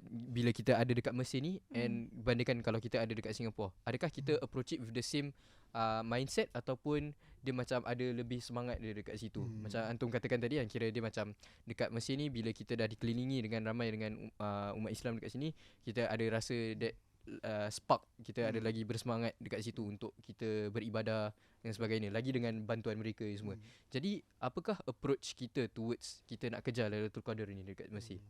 bila kita ada dekat Mesir ni and bandingkan kalau kita ada dekat Singapore? Adakah kita approach it with the same mindset ataupun dia macam ada lebih semangat dia dekat situ? Macam antum katakan tadi yang kira dia macam dekat Mesir ni bila kita dah dikelilingi dengan ramai dengan umat Islam dekat sini, kita ada rasa that spark, kita ada lagi bersemangat dekat situ untuk kita beribadah dan sebagainya, lagi dengan bantuan mereka semua. Jadi apakah approach kita towards kita nak kejar Lailatul Qadar ni dekat Mesir?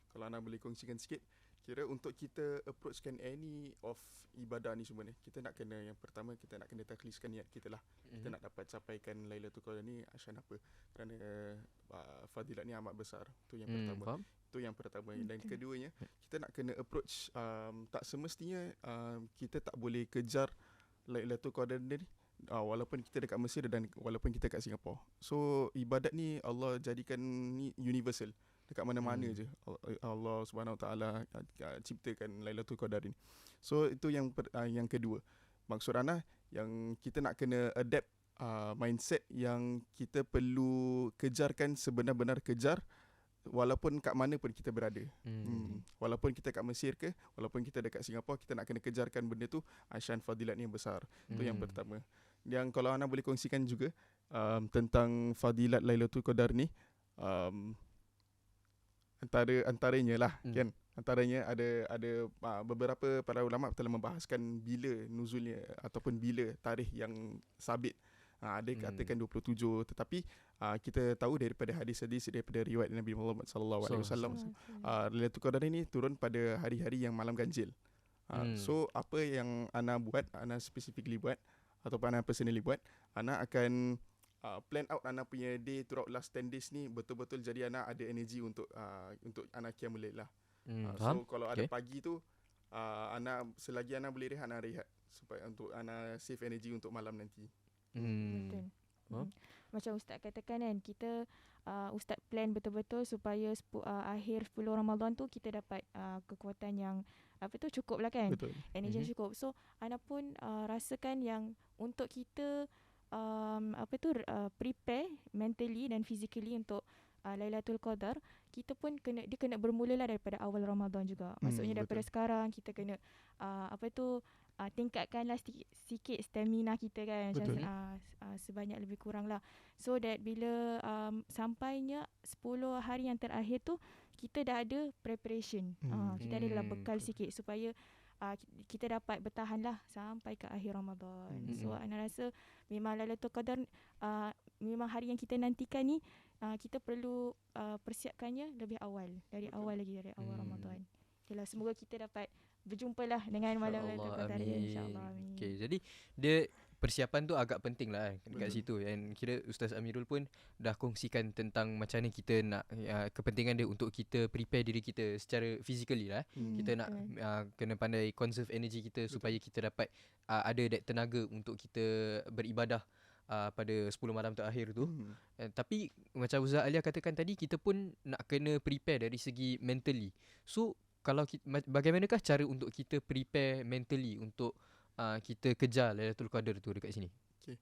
Kalau anda boleh kongsikan sikit, kira untuk kita approachkan any of ibadah ni semua ni, kita nak kena, yang pertama kita nak kena takhliskan niat kita lah. Kita nak dapat capaikan Lailatul Qadar ni asyan apa? Kerana fadilat ni amat besar. Tu yang pertama. Itu yang pertama. Dan keduanya, kita nak kena approach tak semestinya kita tak boleh kejar Lailatul Qadar ni walaupun kita dekat Mesir dan walaupun kita kat Singapore. So ibadat ni Allah jadikan ni universal. Dekat mana-mana je Allah Subhanahu Wa Taala ciptakan Lailatul Qadar ni. So itu yang kedua. Maksud ana yang kita nak kena adapt mindset yang kita perlu kejarkan, sebenar-benar kejar walaupun kat mana pun kita berada. Walaupun kita kat Mesir ke, walaupun kita dekat Singapura, kita nak kena kejarkan benda tu asyan fadilat ni yang besar. Itu yang pertama. Yang kalau ana boleh kongsikan juga tentang fadilat Lailatul Qadar ni, antaranya lah kan, antaranya ada beberapa para ulama telah membahaskan bila nuzulnya ataupun bila tarikh yang sabit. Ada katakan 27, tetapi kita tahu daripada hadis-hadis daripada riwayat Nabi Muhammad sallallahu alaihi wasallam, Lailatul Qadar ini turun pada hari-hari yang malam ganjil. So apa yang ana buat, ana specifically buat ataupun ana personally buat, ana akan plan out ana punya day throughout last 10 days ni betul-betul, jadi ana ada energy untuk ana qiyamul lail lah. So kalau ada pagi tu ana selagi ana boleh rehat, ana rehat supaya untuk ana save energy untuk malam nanti. Betul. Macam Ustaz katakan kan, kita Ustaz plan betul-betul supaya akhir 10 Ramadan tu kita dapat kekuatan yang cukup lah kan. Betul. Energy cukup. So ana pun rasakan yang untuk kita prepare mentally dan physically untuk Lailatul Qadar, kita pun kena bermulalah daripada awal Ramadan juga. Maksudnya daripada sekarang kita kena tingkatkanlah sikit stamina kita kan, macam sebanyak lebih kurang lah, so that bila sampainya 10 hari yang terakhir tu kita dah ada preparation, kita ada dalam bekal sikit supaya kita dapat bertahan lah sampai ke akhir Ramadan. So ana rasa memang Lailatul Qadar memang hari yang kita nantikan ni, kita perlu persiapkannya lebih awal, dari awal Ramadan. Yalah, semoga kita dapat berjumpalah dengan malam Lailatul Qadar ni, insya-Allah. Okay, jadi dia persiapan tu agak penting lah dekat situ. Dan kira Ustaz Amirul pun dah kongsikan tentang macam mana kita nak kepentingan dia untuk kita prepare diri kita secara physically lah. Kita nak kena pandai conserve energy kita supaya kita dapat ada that tenaga untuk kita beribadah pada 10 malam terakhir tu. Tapi macam Ustaz Alia katakan tadi, kita pun nak kena prepare dari segi mentally. So kalau bagaimanakah cara untuk kita prepare mentally untuk kita kejar Lailatul Qadar tu dekat sini? Okay.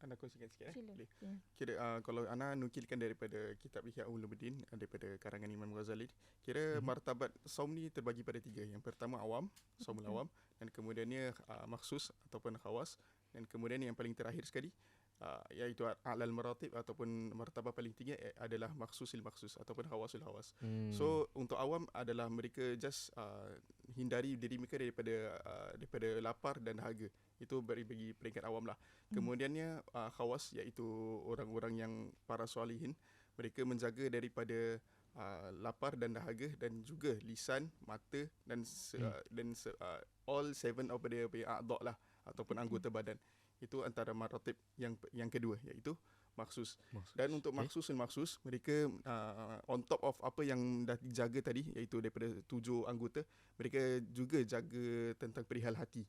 Ana kongsikan sikit Sila. boleh. Ya. Kira kalau ana nukilkan daripada kitab Ihya Ulumuddin, daripada karangan Imam Ghazali, kira martabat saum ni terbagi pada 3. Yang pertama awam, saumul awam, dan kemudiannya makhsus ataupun khawas, dan kemudian yang paling terakhir sekali iaitu a'lal maratib ataupun martabat paling tinggi adalah makhsusil makhsus ataupun khawasul khawas. So untuk awam adalah mereka just hindari diri mereka daripada lapar dan dahaga. Itu bagi peringkat awam lah. Kemudiannya khawas iaitu orang-orang yang para solihin, mereka menjaga daripada lapar dan dahaga, dan juga lisan, mata dan all 7 of dia punya a'dha' lah ataupun anggota badan. Itu antara maratib yang kedua, iaitu maksus. Dan untuk maksus dan maksus, mereka on top of apa yang dah dijaga tadi, iaitu daripada 7 anggota, mereka juga jaga tentang perihal hati.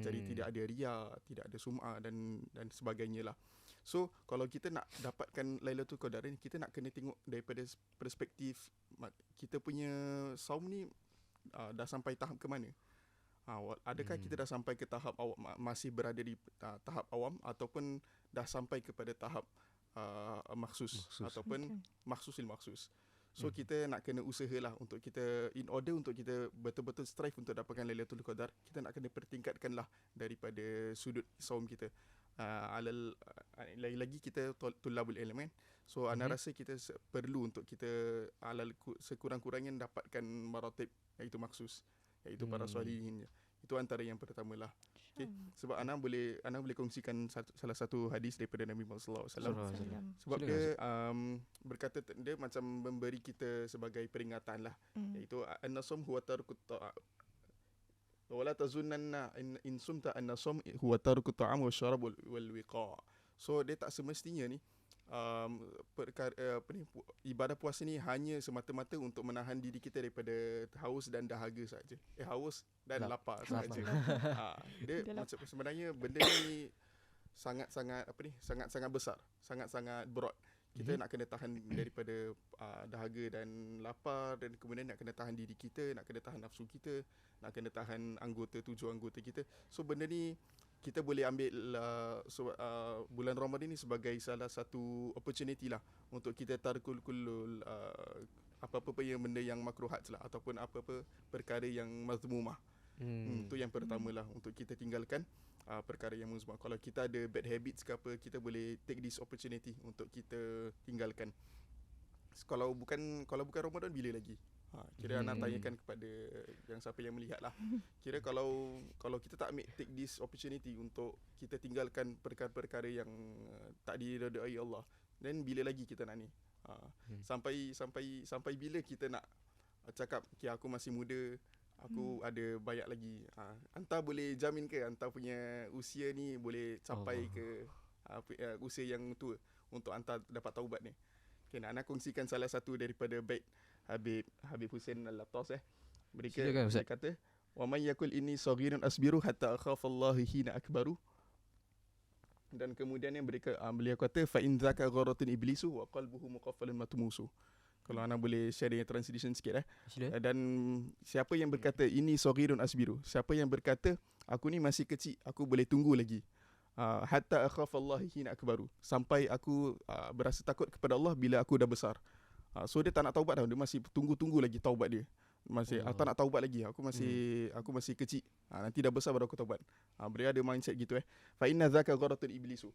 Jadi tidak ada riya, tidak ada sum'ah dan sebagainya lah. So kalau kita nak dapatkan Lailatul Qadar ni, kita nak kena tengok daripada perspektif kita punya saum ni dah sampai tahap ke mana. Adakah kita dah sampai ke tahap awam, masih berada di tahap awam, ataupun dah sampai kepada tahap maksus ataupun maksusil maksus. So kita nak kena usahalah untuk kita, in order untuk kita betul-betul strive untuk dapatkan Lailatul Qadar, kita nak kena pertingkatkanlah daripada sudut saum kita. Lagi-lagi kita tulabul ilm kan. So ana rasa kita perlu untuk kita sekurang-kurangnya dapatkan maratib iaitu maksus, iaitu para solihin. Itu antara yang pertama lah. Okay. Sebab ana boleh kongsikan salah satu hadis daripada Nabi Muhammad sallallahu alaihi wasallam. Sebab dia berkata, dia macam memberi kita sebagai peringatan lah, iaitu an-nasum huwa tarkut ta'am wala tazunanna in sumta an-nasum huwa tarkut ta'am wa syarab wal wiqa'. So dia tak semestinya ni ibadah puasa ni hanya semata-mata untuk menahan diri kita daripada haus dan dahaga saja. Haus dan lapar saja. Dia macam sebenarnya benda ni sangat-sangat besar, sangat-sangat broad. Kita nak kena tahan daripada dahaga dan lapar, dan kemudian nak kena tahan diri kita, nak kena tahan nafsu kita, nak kena tahan 7 anggota kita. So benda ni kita boleh ambil bulan Ramadan ni sebagai salah satu opportunity lah untuk kita tarkul kullul apa-apa yang benda yang makruhat lah, ataupun apa-apa perkara yang mazmumah. Itu yang pertama lah, untuk kita tinggalkan perkara yang mazmumah. Kalau kita ada bad habits ke apa, kita boleh take this opportunity untuk kita tinggalkan. Kalau bukan Ramadan, bila lagi? Kira anak tanyakan kepada yang siapa yang melihat lah. Kira kalau kita tak ambil take this opportunity untuk kita tinggalkan perkara-perkara yang tak diredai Allah, then bila lagi kita nak ni? Sampai bila kita nak cakap, okay, aku masih muda, aku ada banyak lagi. Anta boleh jamin ke anta punya usia ni boleh capai ke usia yang tua untuk anta dapat taubat ni? Okay, nak kongsikan salah satu daripada bait Habib Hussein Al-Lattas. Mereka kata, wa may yakul inni saghirun asbiru hatta akhafa Allah hina akbaru. Dan kemudiannya beliau kata, fa in zaka gharatun iblisu wa qalbuhu muqaffalun matmusu. Kalau ana boleh share dengan translation sikit dan siapa yang berkata ini saghirun asbiru, siapa yang berkata aku ni masih kecil, aku boleh tunggu lagi, hatta akhafa Allah hina akbaru, sampai aku berasa takut kepada Allah bila aku dah besar. So dia tak nak taubat dah, dia masih tunggu lagi taubat dia. Masih tak nak taubat lagi, aku masih kecil. Nanti dah besar baru aku taubat. Beliau ada mindset gitu Fa inna zaka gharatul iblisu.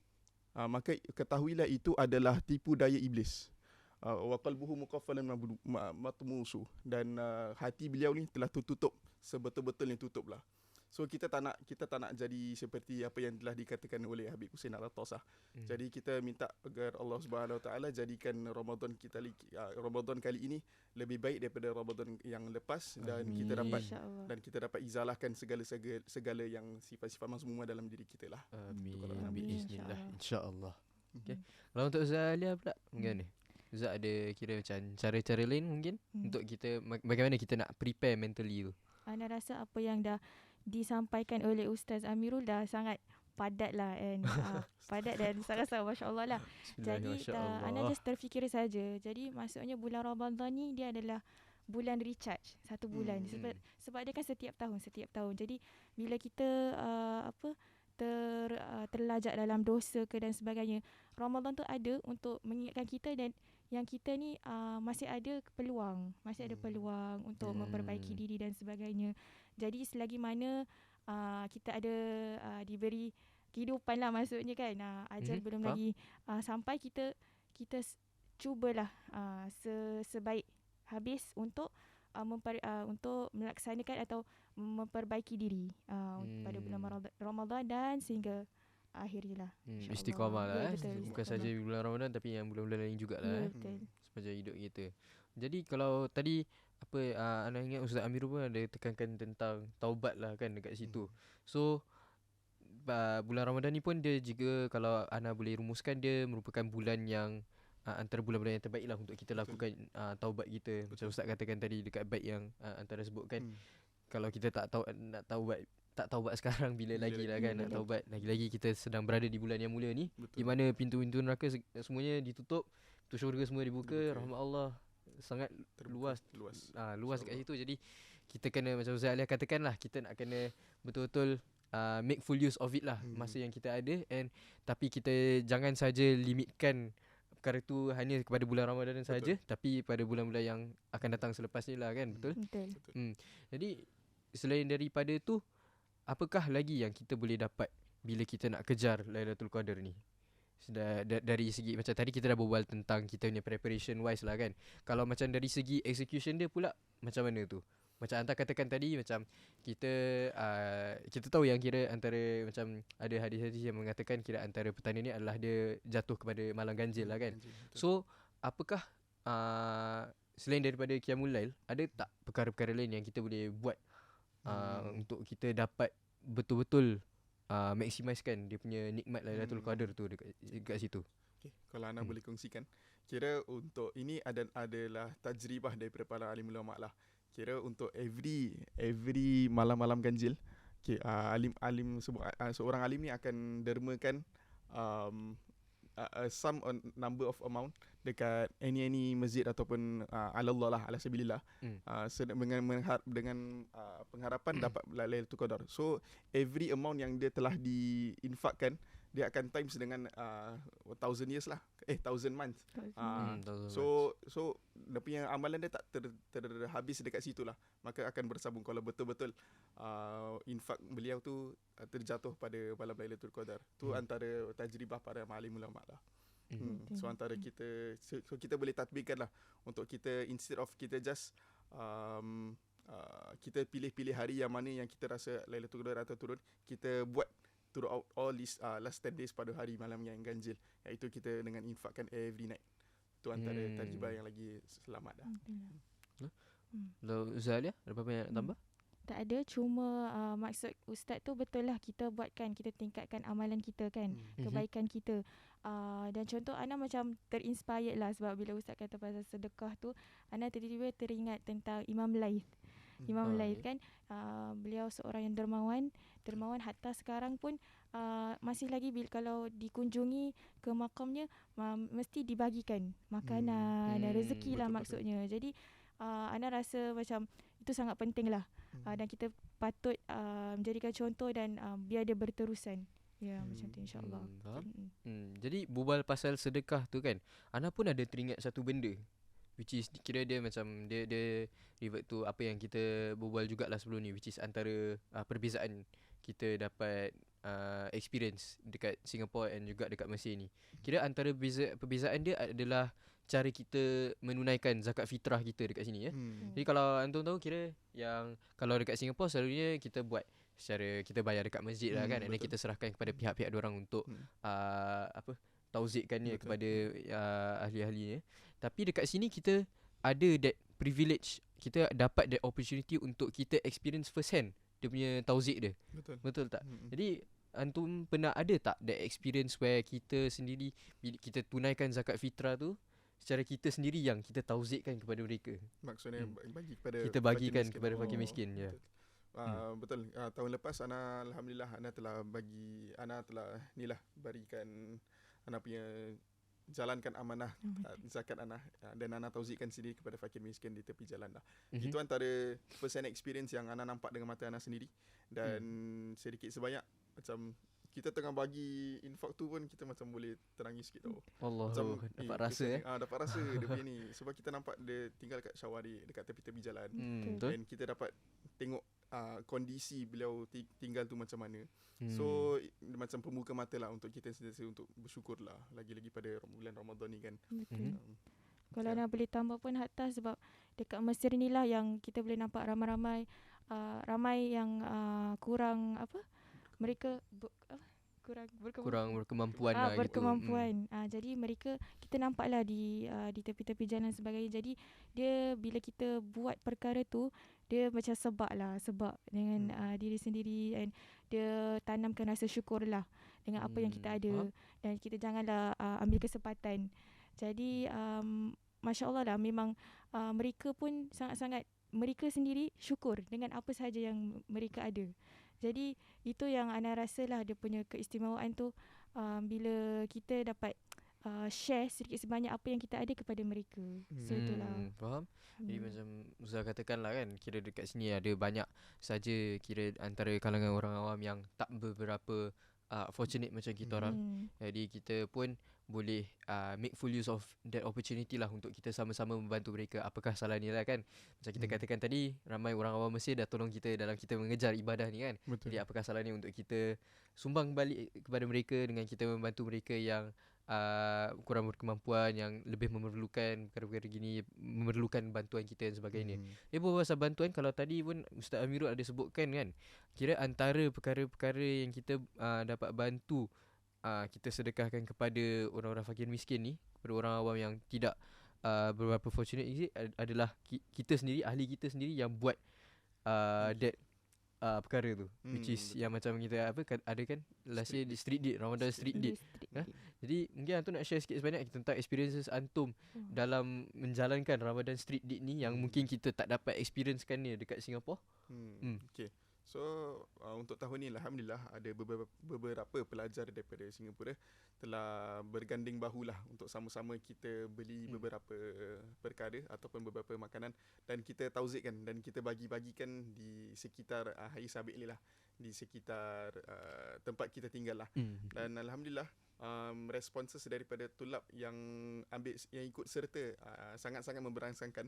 Maka ketahuilah itu adalah tipu daya iblis. Wa qalbuhu muqaffalan matmusu, dan hati beliau ni telah tertutup, sebetul-betulnya tutup lah. So kita tak nak jadi seperti apa yang telah dikatakan oleh Habib Hussein Al-Lattas. Jadi kita minta agar Allah Subhanahu Wa Taala jadikan Ramadan kali ini lebih baik daripada Ramadan yang lepas. Dan kita dapat izalahkan segala yang sifat-sifat mazmumah dalam diri kita lah. Amin. Bismillah, insya-Allah. Okay. Kalau untuk Ustaz Alia pula macam ni? Ustaz ada kira macam cara-cara lain mungkin untuk kita, bagaimana kita nak prepare mentally tu? Ana rasa apa yang dah disampaikan oleh Ustaz Amirul dah sangat padat lah, and padat dan sangat-sangat masya-Allah lah. Jadi ana just terfikir saja. Jadi maksudnya bulan Ramadan ni dia adalah bulan recharge, 1 bulan. Sebab dia kan setiap tahun. Jadi bila kita terlajak dalam dosa ke dan sebagainya. Ramadan tu ada untuk mengingatkan kita dan yang kita ni masih ada peluang untuk memperbaiki diri dan sebagainya. Jadi selagi mana kita ada diberi kehidupan lah maksudnya kan, ajal belum lagi sampai kita cubalah sebaik habis untuk untuk melaksanakan atau memperbaiki diri pada bulan Ramadan dan sehingga akhirnya lah. Istiqamah lah bukan saja istiqamah. bulan Ramadan tapi yang bulan-bulan lain jugalah Betul. sepanjang hidup kita. Jadi kalau tadi Ana ingat Ustaz Amir pun ada tekankan tentang taubat lah kan dekat situ. So bulan Ramadan ni pun dia juga kalau Ana boleh rumuskan dia merupakan bulan yang antara bulan-bulan yang terbaik lah untuk kita lakukan taubat kita. Macam Ustaz katakan tadi dekat bait yang antara sebutkan kalau kita tak taubat sekarang bila lagi lah kan nak taubat. Lagi-lagi kita sedang berada di bulan yang mulia ni. Di mana pintu-pintu neraka semuanya ditutup, pintu syurga semua dibuka. Rahmat Allah sangat luas dekat situ. Jadi kita kena macam Ustaz Alia katakan lah, kita nak kena betul-betul make full use of it lah masa yang kita ada. Tapi kita jangan saja limitkan perkara tu hanya kepada bulan Ramadan saja, tapi pada bulan-bulan yang akan datang selepas ni lah kan. Betul? Jadi selain daripada tu, apakah lagi yang kita boleh dapat bila kita nak kejar Lailatul Qadar ni? Dari segi macam tadi kita dah berbual tentang kita punya preparation wise lah kan. Kalau macam dari segi execution dia pula macam mana tu? Macam anda katakan tadi, macam kita tahu yang kira antara macam ada hadis-hadis yang mengatakan kira antara petanda ni adalah dia jatuh kepada malam ganjil lah kan. So apakah selain daripada Qiyamul Lail, ada tak perkara-perkara lain yang kita boleh buat untuk kita dapat betul-betul maximiskan dia punya nikmat Lailatul Qadar tu dekat situ? Okay. Kalau Ana boleh kongsikan, kira untuk ini adalah tajribah daripada para alim ulama lah. Kira untuk every malam-malam ganjil, seorang alim ni akan dermakan some number of amount dekat any masjid ataupun ala sabilillah, dengan pengharapan dapat Lailatul Qadar. So every amount yang dia telah diinfakkan, dia akan times dengan 1000 years lah, 1000 months. So dia punya amalan dia tak terhabis dekat situ lah. Maka akan bersambung kalau betul-betul infak beliau tu terjatuh pada malam Lailatul Qadar. Tu antara tajribah para alim ulama lah. So antara kita, so kita boleh tatbikkan lah untuk kita, instead of kita just kita pilih-pilih hari yang mana yang kita rasa Lailatul Qadar atau turun, kita buat throughout all this last 10 days pada hari malam yang ganjil, iaitu kita dengan infakkan every night. Itu antara tajribah yang lagi selamat dah. Ustaz Alia, ada apa-apa yang nak tambah? Tak ada, cuma maksud Ustaz tu betul lah, kita buatkan, kita tingkatkan amalan kita kan, kebaikan kita. Dan contoh Ana macam terinspired lah sebab bila Ustaz kata pasal sedekah tu, Ana tiba-tiba teringat tentang Imam Laith kan, beliau seorang yang dermawan hatta sekarang pun masih lagi kalau dikunjungi ke makamnya mesti dibagikan makanan dan rezeki lah maksudnya. Jadi Ana rasa macam itu sangat penting lah, dan kita patut menjadikan contoh dan biar dia berterusan. Ya, macam tu insyaAllah. Jadi berbual pasal sedekah tu kan, Ana pun ada teringat satu benda, which is kira dia macam dia revert to apa yang kita berbual jugalah sebelum ni, which is antara perbezaan kita dapat experience dekat Singapore and juga dekat Malaysia ni. Kira antara perbezaan dia adalah cara kita menunaikan zakat fitrah kita dekat sini ya. Jadi kalau antum tahu, kira yang kalau dekat Singapore selalunya kita buat secara kita bayar dekat masjid lah kan, dan kita serahkan kepada pihak-pihak diorang untuk tauzikkannya kepada ahli-ahlinya. Tapi dekat sini kita ada that privilege, kita dapat that opportunity untuk kita experience first hand dia punya tauzik dia. Betul tak? Jadi antum pernah ada tak that experience where kita sendiri bila kita tunaikan zakat fitrah tu secara kita sendiri yang kita tauzikkan kepada mereka? Maksudnya bagi kepada kita bagikan kepada fakir miskin. Ya. Betul. Tahun lepas alhamdulillah Ana telah berikan Ana punya jalankan amanah zakat Ana, dan Ana tauzikkan sendiri kepada fakir miskin di tepi jalan lah. Itu antara first hand experience yang Ana nampak dengan mata Ana sendiri, dan sedikit sebanyak macam kita tengah bagi infak tu pun kita macam boleh terangis sikit tau. Allah, Macam dapat rasa dapat rasa dia punya ni. Sebab kita nampak dia tinggal kat Syawari, dekat tepi-tepi jalan. Betul. Dan kita dapat tengok kondisi beliau tinggal tu macam mana. So macam pembuka mata lah untuk kita sentiasa untuk bersyukur lah. Lagi-lagi pada bulan Ramadan ni kan. Betul. Kalau nak boleh tambah pun hatta sebab dekat Mesir ni lah yang kita boleh nampak ramai-ramai ramai yang kurang mereka kurang berkemampuan lah berkemampuan. Jadi mereka kita nampaklah di tepi-tepi jalan sebagainya. Jadi dia bila kita buat perkara tu dia macam sebab dengan diri sendiri, and dia tanamkan rasa syukur lah dengan apa yang kita ada. Dan kita janganlah ambil kesempatan. Jadi Masya Allah lah, memang mereka pun sangat-sangat, mereka sendiri syukur dengan apa sahaja yang mereka ada. Jadi itu yang Ana rasa lah dia punya keistimewaan tu, bila kita dapat share sedikit sebanyak apa yang kita ada kepada mereka. So itulah. Faham? Jadi macam Zah katakan lah kan, kira dekat sini ada banyak saja kira antara kalangan orang awam yang tak beberapa fortunate macam kita orang. Jadi kita pun boleh make full use of that opportunity lah untuk kita sama-sama membantu mereka. Apakah salahnya lah kan. Macam kita katakan tadi, ramai orang awam Mesir dah tolong kita dalam kita mengejar ibadah ni kan. Betul. Jadi apakah salahnya untuk kita sumbang balik kepada mereka dengan kita membantu mereka yang kurang berkemampuan, yang lebih memerlukan perkara-perkara gini, memerlukan bantuan kita dan sebagainya. Dia berbual pasal bantuan, kalau tadi pun Ustaz Amirul ada sebutkan kan, kira antara perkara-perkara yang kita dapat bantu, kita sedekahkan kepada orang-orang fakir miskin ni, kepada orang awam yang tidak berapa fortunate ni, adalah kita sendiri, ahli kita sendiri yang buat that perkara tu, which is yang macam kita ada kan last year di Street Date, Ramadan Street Date. Jadi mungkin Antum nak share sikit sebanyak tentang experiences Antum dalam menjalankan Ramadan Street Date ni, yang mungkin kita tak dapat experiencekan ni dekat Singapura. Okay. So untuk tahun ni alhamdulillah ada beberapa pelajar daripada Singapura telah berganding bahu lah untuk sama-sama kita beli beberapa perkara ataupun beberapa makanan, dan kita tauzikkan dan kita bagi-bagikan di sekitar Hai Sabik ni lah, di sekitar tempat kita tinggal lah. Dan alhamdulillah responses daripada tulab yang ikut serta sangat-sangat memberangsangkan.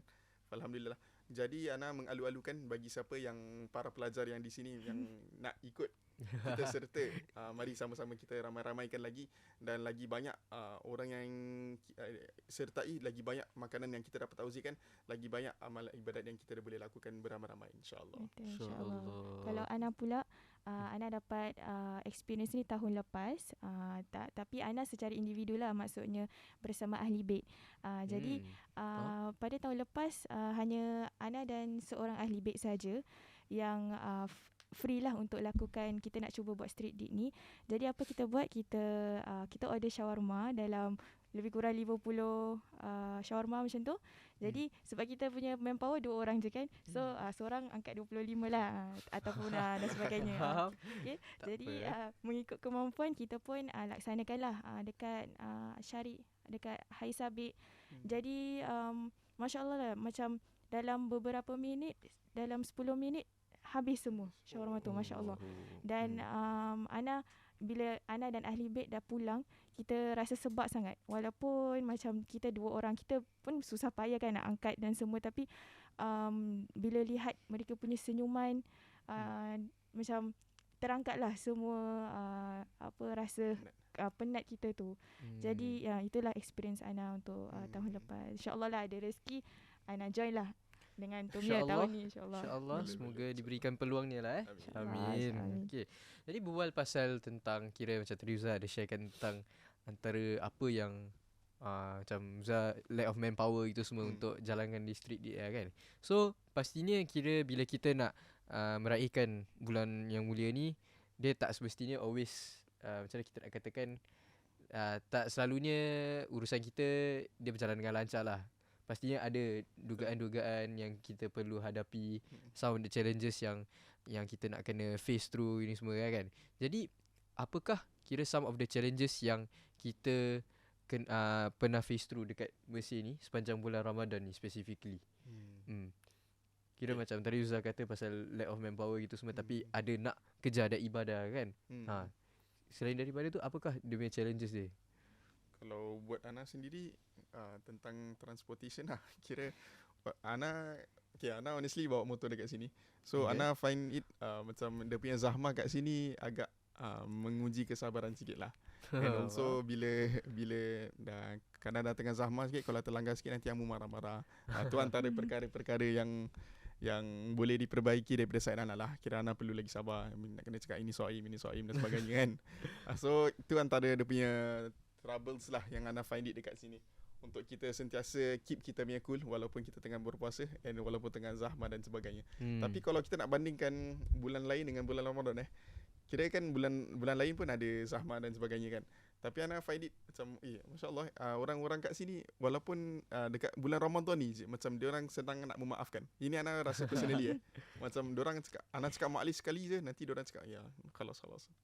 Alhamdulillah. Jadi Ana mengalu-alukan bagi siapa yang para pelajar yang di sini yang nak ikut kita serta, mari sama-sama kita ramai-ramaikan lagi, dan lagi banyak orang yang sertai, lagi banyak makanan yang kita dapat tauzikkan, lagi banyak amal ibadat yang kita boleh lakukan beramai-ramai, insya-Allah. InsyaAllah. Kalau Ana pula, Ana dapat experience ni tahun lepas, tapi Ana secara individu lah, maksudnya bersama ahli bait. Jadi pada tahun lepas hanya Ana dan seorang ahli bait saja yang free lah untuk lakukan, kita nak cuba buat street date ni. Jadi apa kita buat, kita order shawarma dalam lebih kurang 50 shawarma macam tu. Jadi sebab kita punya manpower 2 orang je kan, so seorang angkat 25 lah, ataupun dan sebagainya. Okay. Jadi mengikut kemampuan kita pun laksanakan lah dekat Syari, dekat Hai Sabik. Jadi Masya Allah lah, macam dalam beberapa minit, dalam 10 minit habis semua shawarma tu, Masya Allah. Dan bila Ana dan ahli bait dah pulang, kita rasa sebab sangat. Walaupun macam kita 2 orang, kita pun susah payah kan nak angkat dan semua, tapi bila lihat mereka punya senyuman, macam terangkatlah semua rasa penat kita tu. Jadi itulah experience Ana untuk tahun lepas. InsyaAllah lah ada rezeki, Ana join lah dengan Tumia tahun ni, insyaAllah. InsyaAllah, semoga diberikan peluangnya lah. Amin. Okay. Jadi berbual pasal tentang, kira macam tadi Ustaz ada sharekan tentang antara apa yang macam Ustaz lack of manpower itu semua untuk jalankan di street dia kan. So pastinya kira bila kita nak meraihkan bulan yang mulia ni, dia tak semestinya always macam mana kita nak katakan, tak selalunya urusan kita dia berjalan dengan lancar lah. Pastinya ada dugaan-dugaan yang kita perlu hadapi, some of the challenges yang kita nak kena face through ini semua kan. Jadi apakah kira some of the challenges yang kita pernah face through dekat Mesir ni sepanjang bulan Ramadan ni specifically? Kira macam tadi Ustaz kata pasal lack of manpower gitu semua, tapi ada nak kerja, ada ibadah kan. selain daripada tu, apakah dia punya challenges dia? Kalau buat Ana sendiri tentang transportation lah. Kira Ana Ana honestly bawa motor dekat sini. So Ana find it macam dia punya zahmah kat sini agak menguji kesabaran sikit lah. And also bila dah kadang dah tengah zahmah sikit, kalau terlanggar sikit nanti Amu marah-marah. Tu antara perkara-perkara yang boleh diperbaiki daripada side Ana lah. Kira Ana perlu lagi sabar, nak kena cakap ini soaim dan sebagainya kan. So itu antara dia punya troubles lah yang Ana find it dekat sini. Untuk kita sentiasa keep kita punya cool walaupun kita tengah berpuasa and walaupun tengah zahmah dan sebagainya. Tapi kalau kita nak bandingkan bulan lain dengan bulan Ramadan kira kan bulan lain pun ada zahmah dan sebagainya kan. Tapi Ana find it macam masya-Allah, orang-orang kat sini walaupun dekat bulan Ramadan ni macam dia orang senang nak memaafkan. Ini Ana rasa personally macam dia orang cakap, Ana cakap maklif sekali je, nanti dia orang cakap ya khalas.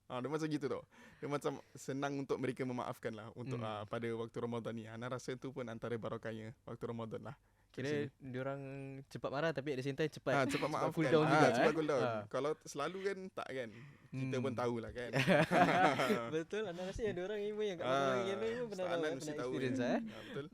Dia macam gitu tau. Dia macam senang untuk mereka memaafkan lah untuk pada waktu Ramadan ni. Ana rasa tu pun antara barakahnya waktu Ramadan lah. Kira diorang cepat marah tapi at the same time cepat maafkan. Cool down juga. Cepat cool down. Kalau selalu kan tak kan. Kita pun tahulah kan. Betul. Anda rasa yang diorang ni pun yang kat belakang game ni pun pernah experience betul.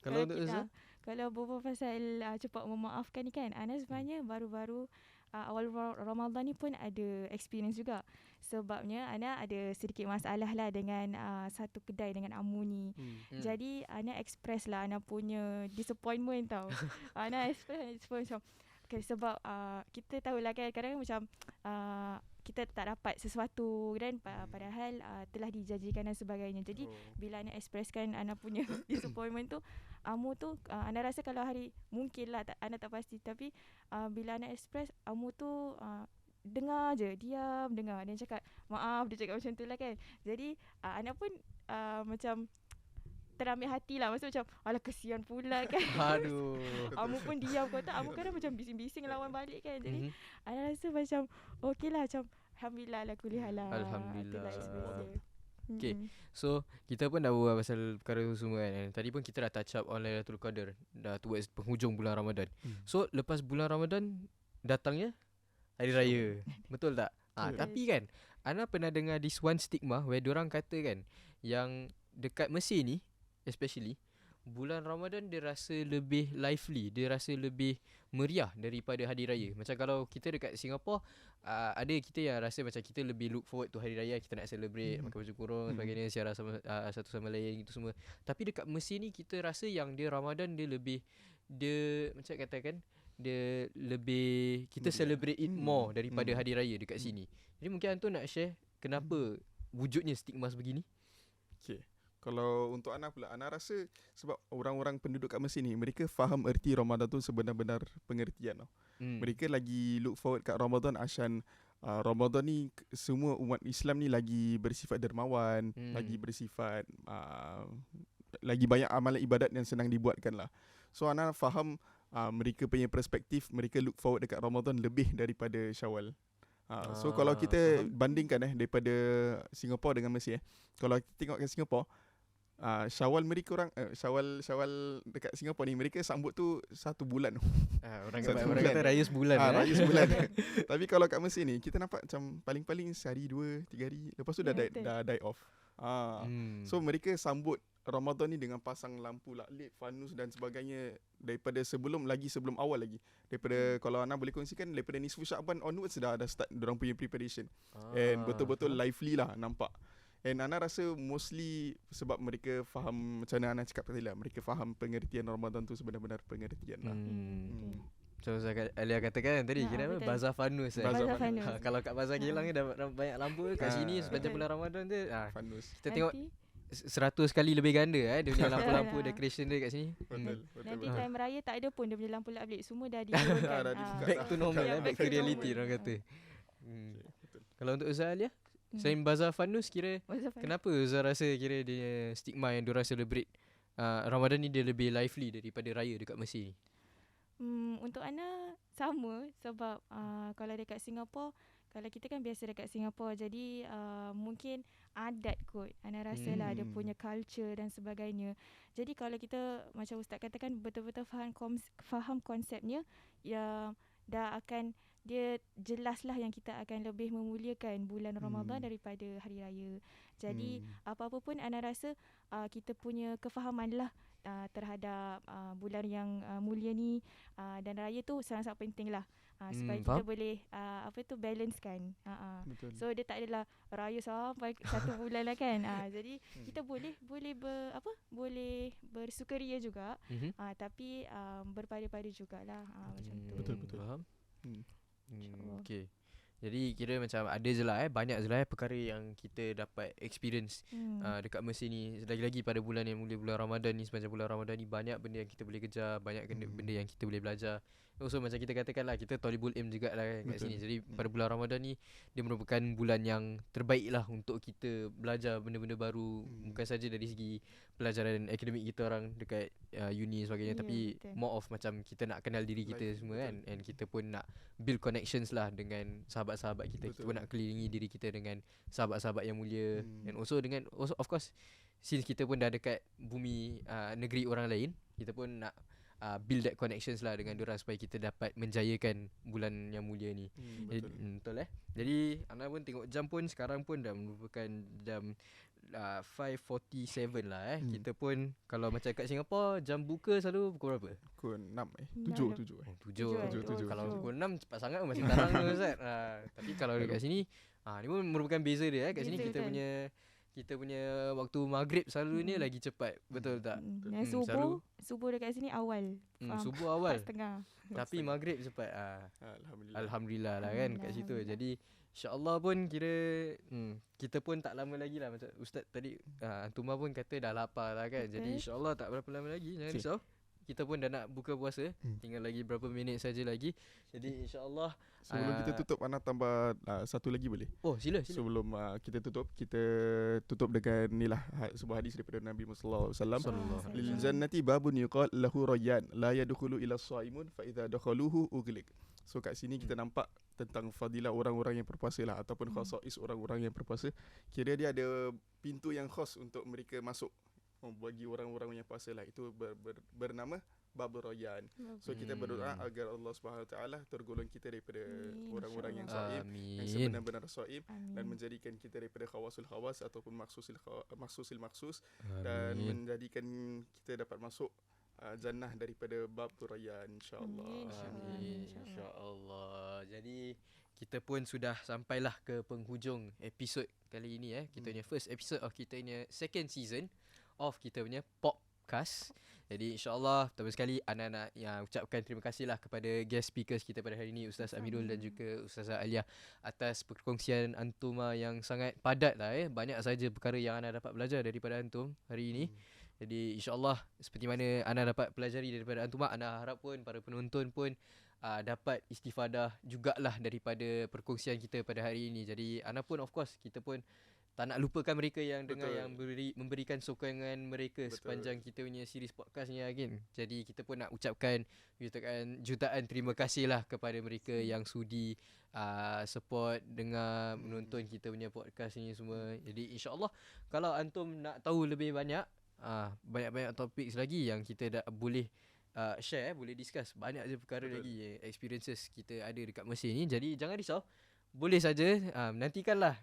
Kalau untuk Ustaz, kalau berbual pasal cepat memaafkan ni kan, Ana sebenarnya baru-baru awal Ramadan ni pun ada experience juga. Sebabnya Ana ada sedikit masalah lah dengan satu kedai dengan Amu ni. Jadi Ana express lah Ana punya disappointment tau. Ana express macam sebab kita tahulah kan kadang macam kita tak dapat sesuatu dan padahal telah dijanjikan dan sebagainya. Jadi bila Ana expresskan Ana punya disappointment tu, Amu tu Ana rasa kalau hari mungkin lah Ana tak pasti, tapi bila Ana express, Amu tu dengar je, diam dengar. Dia cakap maaf, dia cakap macam tu lah kan. Jadi Ana pun macam terambil hati lah. Maksud macam alah kesian pula kan. Aduh. Amu pun diam. Kau tak, Amu kadang macam bising-bising lawan balik kan. Jadi Ana rasa macam okey lah, macam alhamdulillah lah kulihalah. Alhamdulillah. Okay, so kita pun dah berbual pasal perkara tu semua kan. Tadi pun kita dah touch up on Lailatul Qadar, dah towards penghujung bulan Ramadan. So lepas bulan Ramadan datangnya Hari Raya. Betul tak? Tapi kan Ana pernah dengar this one stigma where diorang kata kan yang dekat Mesir ni especially bulan Ramadan dia rasa lebih lively, dia rasa lebih meriah daripada Hari Raya. Macam kalau kita dekat Singapore, ada kita yang rasa macam kita lebih look forward to Hari Raya, kita nak celebrate, makan baju kurung sebagainya, siarah sama satu sama lain gitu semua. Tapi dekat Mesir ni kita rasa yang dia Ramadan dia lebih, dia macam katakan dia lebih, kita celebrate it more daripada Hari Raya dekat sini. Jadi mungkin Anton nak share kenapa wujudnya stigma sebegini? Okay. Kalau untuk Ana pula, Ana rasa sebab orang-orang penduduk kat Mesir ni, mereka faham erti Ramadan tu sebenar-benar pengertian tau. Mereka lagi look forward kat Ramadan asyan Ramadan ni semua umat Islam ni lagi bersifat dermawan, lagi bersifat lagi banyak amalan ibadat yang senang dibuatkan lah. So Ana faham mereka punya perspektif, mereka look forward dekat Ramadan lebih daripada Syawal. So kalau kita bandingkan daripada Singapore dengan Mesir, kalau kita tengok kat Singapore, Syawal mereka orang Syawal dekat Singapore ni mereka sambut tu 1 bulan. Orang kata raya sebulan. Raya sebulan. Tapi kalau kat Mesir ni kita nampak macam paling-paling sehari 2-3 hari, lepas tu dah die off. So mereka sambut Ramadan ni dengan pasang lampu laklip, fanus dan sebagainya daripada sebelum awal lagi. Daripada kalau Ana boleh kongsikan daripada Nisfu Sya'ban onwards dah start dorang punya preparation. And betul-betul lively lah nampak. And Ana rasa mostly sebab mereka faham, macam mana Ana cakap tadi lah, mereka faham pengertian Ramadan tu sebenar-benar pengertian lah. So Alia katakan tadi kira apa? Bazar fanus. Bazar fanus. Kalau kat Bazar Geylang ni dah banyak lampu, kat sini sepanjang bulan Ramadan tu fanus. Kita tengok 100 kali lebih ganda dia punya lampu-lampu decoration dia kat sini. Betul. Nanti time raya tak ada pun dia punya lampu laklip, semua dah diturunkan. Back to normal back to reality orang kata. Kalau untuk Ustaz Alia, selain Bazar Fanus, kira kenapa Ustaz rasa kira dia stigma yang diorang celebrate Ramadan ni dia lebih lively daripada raya dekat Mesir ni? Untuk Ana sama sebab kalau dekat Singapore, kalau kita kan biasa dekat Singapore, jadi mungkin adat kot. Ana rasa lah dia punya culture dan sebagainya. Jadi kalau kita macam Ustaz katakan betul-betul faham konsepnya, ya dah akan dia jelaslah yang kita akan lebih memuliakan bulan Ramadan daripada hari raya. Jadi apa-apa pun Ana rasa kita punya kefahaman lah terhadap bulan yang mulia ni dan raya tu sangat-sangat penting lah. Supaya kita boleh balancekan. So dia tak adalah raya sampai 1 bulan lah kan. Jadi kita boleh boleh bersukaria juga. Tapi berpada-pada jugalah macam tu. Betul. Faham? Okay. Jadi kira macam ada je lah banyak je lah perkara yang kita dapat experience dekat Mesir ni. Lagi-lagi pada bulan yang mulia, bulan Ramadan ni, sepanjang bulan Ramadan ni banyak benda yang kita boleh kejar, banyak benda yang kita boleh belajar. Also macam kita katakan lah, kita Talibul Ilm juga lah kat sini. Jadi pada bulan Ramadan ni dia merupakan bulan yang terbaik lah untuk kita belajar benda-benda baru. Bukan saja dari segi pelajaran akademik kita orang dekat uni sebagainya, tapi more of macam kita nak kenal diri kita semua kan. And kita pun nak build connections lah dengan sahabat-sahabat kita. Kita pun nak kelilingi diri kita dengan sahabat-sahabat yang mulia. And also of course since kita pun dah dekat bumi negeri orang lain, kita pun nak build that connections lah dengan diorang supaya kita dapat menjayakan bulan yang mulia ni. Betul Jadi Ana pun tengok jam pun sekarang pun dah merupakan jam 5:47 lah Kita pun kalau macam kat Singapura jam buka selalu pukul berapa? Pukul 6 7. Kalau pukul 6 cepat sangat masih tarang tu Ustaz. Tapi kalau dekat sini ni pun merupakan beza dia kat sini kita punya waktu maghrib selalu ni lagi cepat. Betul tak? Subuh dekat sini awal. Subuh awal. 4:30. Tapi maghrib cepat. Alhamdulillah lah kan kat situ. Jadi InsyaAllah pun kira kita pun tak lama lagi lah. Macam Ustaz tadi Antuma pun kata dah lapar lah kan. Jadi insyaAllah tak berapa lama lagi. Jangan risau. Kita pun dah nak buka puasa. Tinggal lagi berapa minit saja lagi. Jadi insyaAllah sebelum kita tutup, Ana tambah satu lagi boleh? Oh sila. Sebelum kita tutup dengan ni lah sebuah hadis daripada Nabi Muhammad SAW. Lil jannati babun yuqal lahu rayyan la yadkhulu ila as-saimun fa idza dakhaluhu ughliq. So kat sini kita nampak tentang fadilah orang-orang yang berpuasa lah, ataupun khasais orang-orang yang berpuasa. Kira dia ada pintu yang khas untuk mereka masuk. Bagi orang-orang yang puasa lah, itu bernama Babur Rayyan. So kita berdoa agar Allah Subhanahu Wa Taala tergolong kita daripada orang-orang yang shaim, yang sebenar-benar shaim, dan menjadikan kita daripada khawasul khawas ataupun maksusil maksus, dan menjadikan kita dapat masuk jannah daripada Babur Rayyan, insya-Allah. Amin. Insya-Allah. Jadi kita pun sudah sampailah ke penghujung episod kali ini Kita punya first episode of kita punya second season of kita punya podcast. Jadi insyaAllah pertama sekali Ana nak ucapkan terima kasih lah kepada guest speakers kita pada hari ini, Ustaz Amirul dan juga Ustazah Alia, atas perkongsian Antuma yang sangat padat lah Banyak saja perkara yang Ana dapat belajar daripada Antum hari ini. Jadi insyaAllah seperti mana Ana dapat pelajari daripada Antuma, Ana harap pun para penonton pun dapat istifadah jugalah daripada perkongsian kita pada hari ini. Jadi Ana pun of course, kita pun tak nak lupakan mereka yang dengar, yang memberikan sokongan mereka sepanjang kita punya series podcast ni again. Jadi kita pun nak ucapkan jutaan terima kasih lah kepada mereka yang sudi support, dengar, menonton kita punya podcast ni semua. Jadi insyaAllah kalau Antum nak tahu lebih banyak, banyak-banyak topik lagi yang kita dah boleh share, boleh discuss. Banyak je perkara lagi experiences kita ada dekat Mesir ni. Jadi jangan risau, boleh saja nantikanlah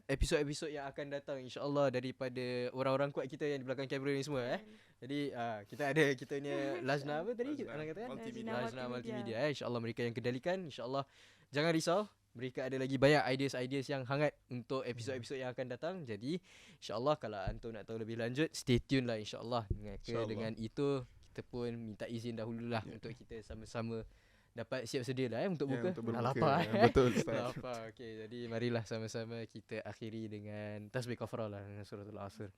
episod-episod yang akan datang insya-Allah daripada orang-orang kuat kita yang di belakang kamera ni semua Jadi kita ada kita punya Lajna apa tadi orang kata Lajna Multimedia insya-Allah mereka yang kendalikan. Insya-Allah jangan risau, mereka ada lagi banyak ideas yang hangat untuk episod-episod yang akan datang. Jadi insya-Allah kalau Antum nak tahu lebih lanjut, stay tune lah insya-Allah. Dengan itu kita pun minta izin dahululah untuk kita sama-sama dapat siap sedia lah untuk buka. Untuk lapar betul Ustaz. Lapar. Okey, jadi marilah sama-sama kita akhiri dengan tasbih kafarah lah dengan suratul Asr.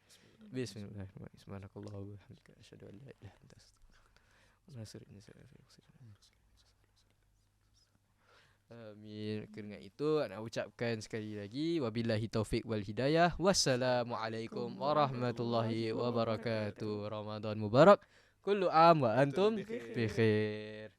Bismillahirrahmanirrahim. Subhanakallah wa bihamdika asyhadu an la ilaha illa anta astaghfiruka wa atubu ilaik. Amin. Dengan itu nak ucapkan sekali lagi wabillahi taufik wal hidayah. Wassalamualaikum warahmatullahi wabarakatuh. Ramadan mubarak. Kullu am wa antum bi khair.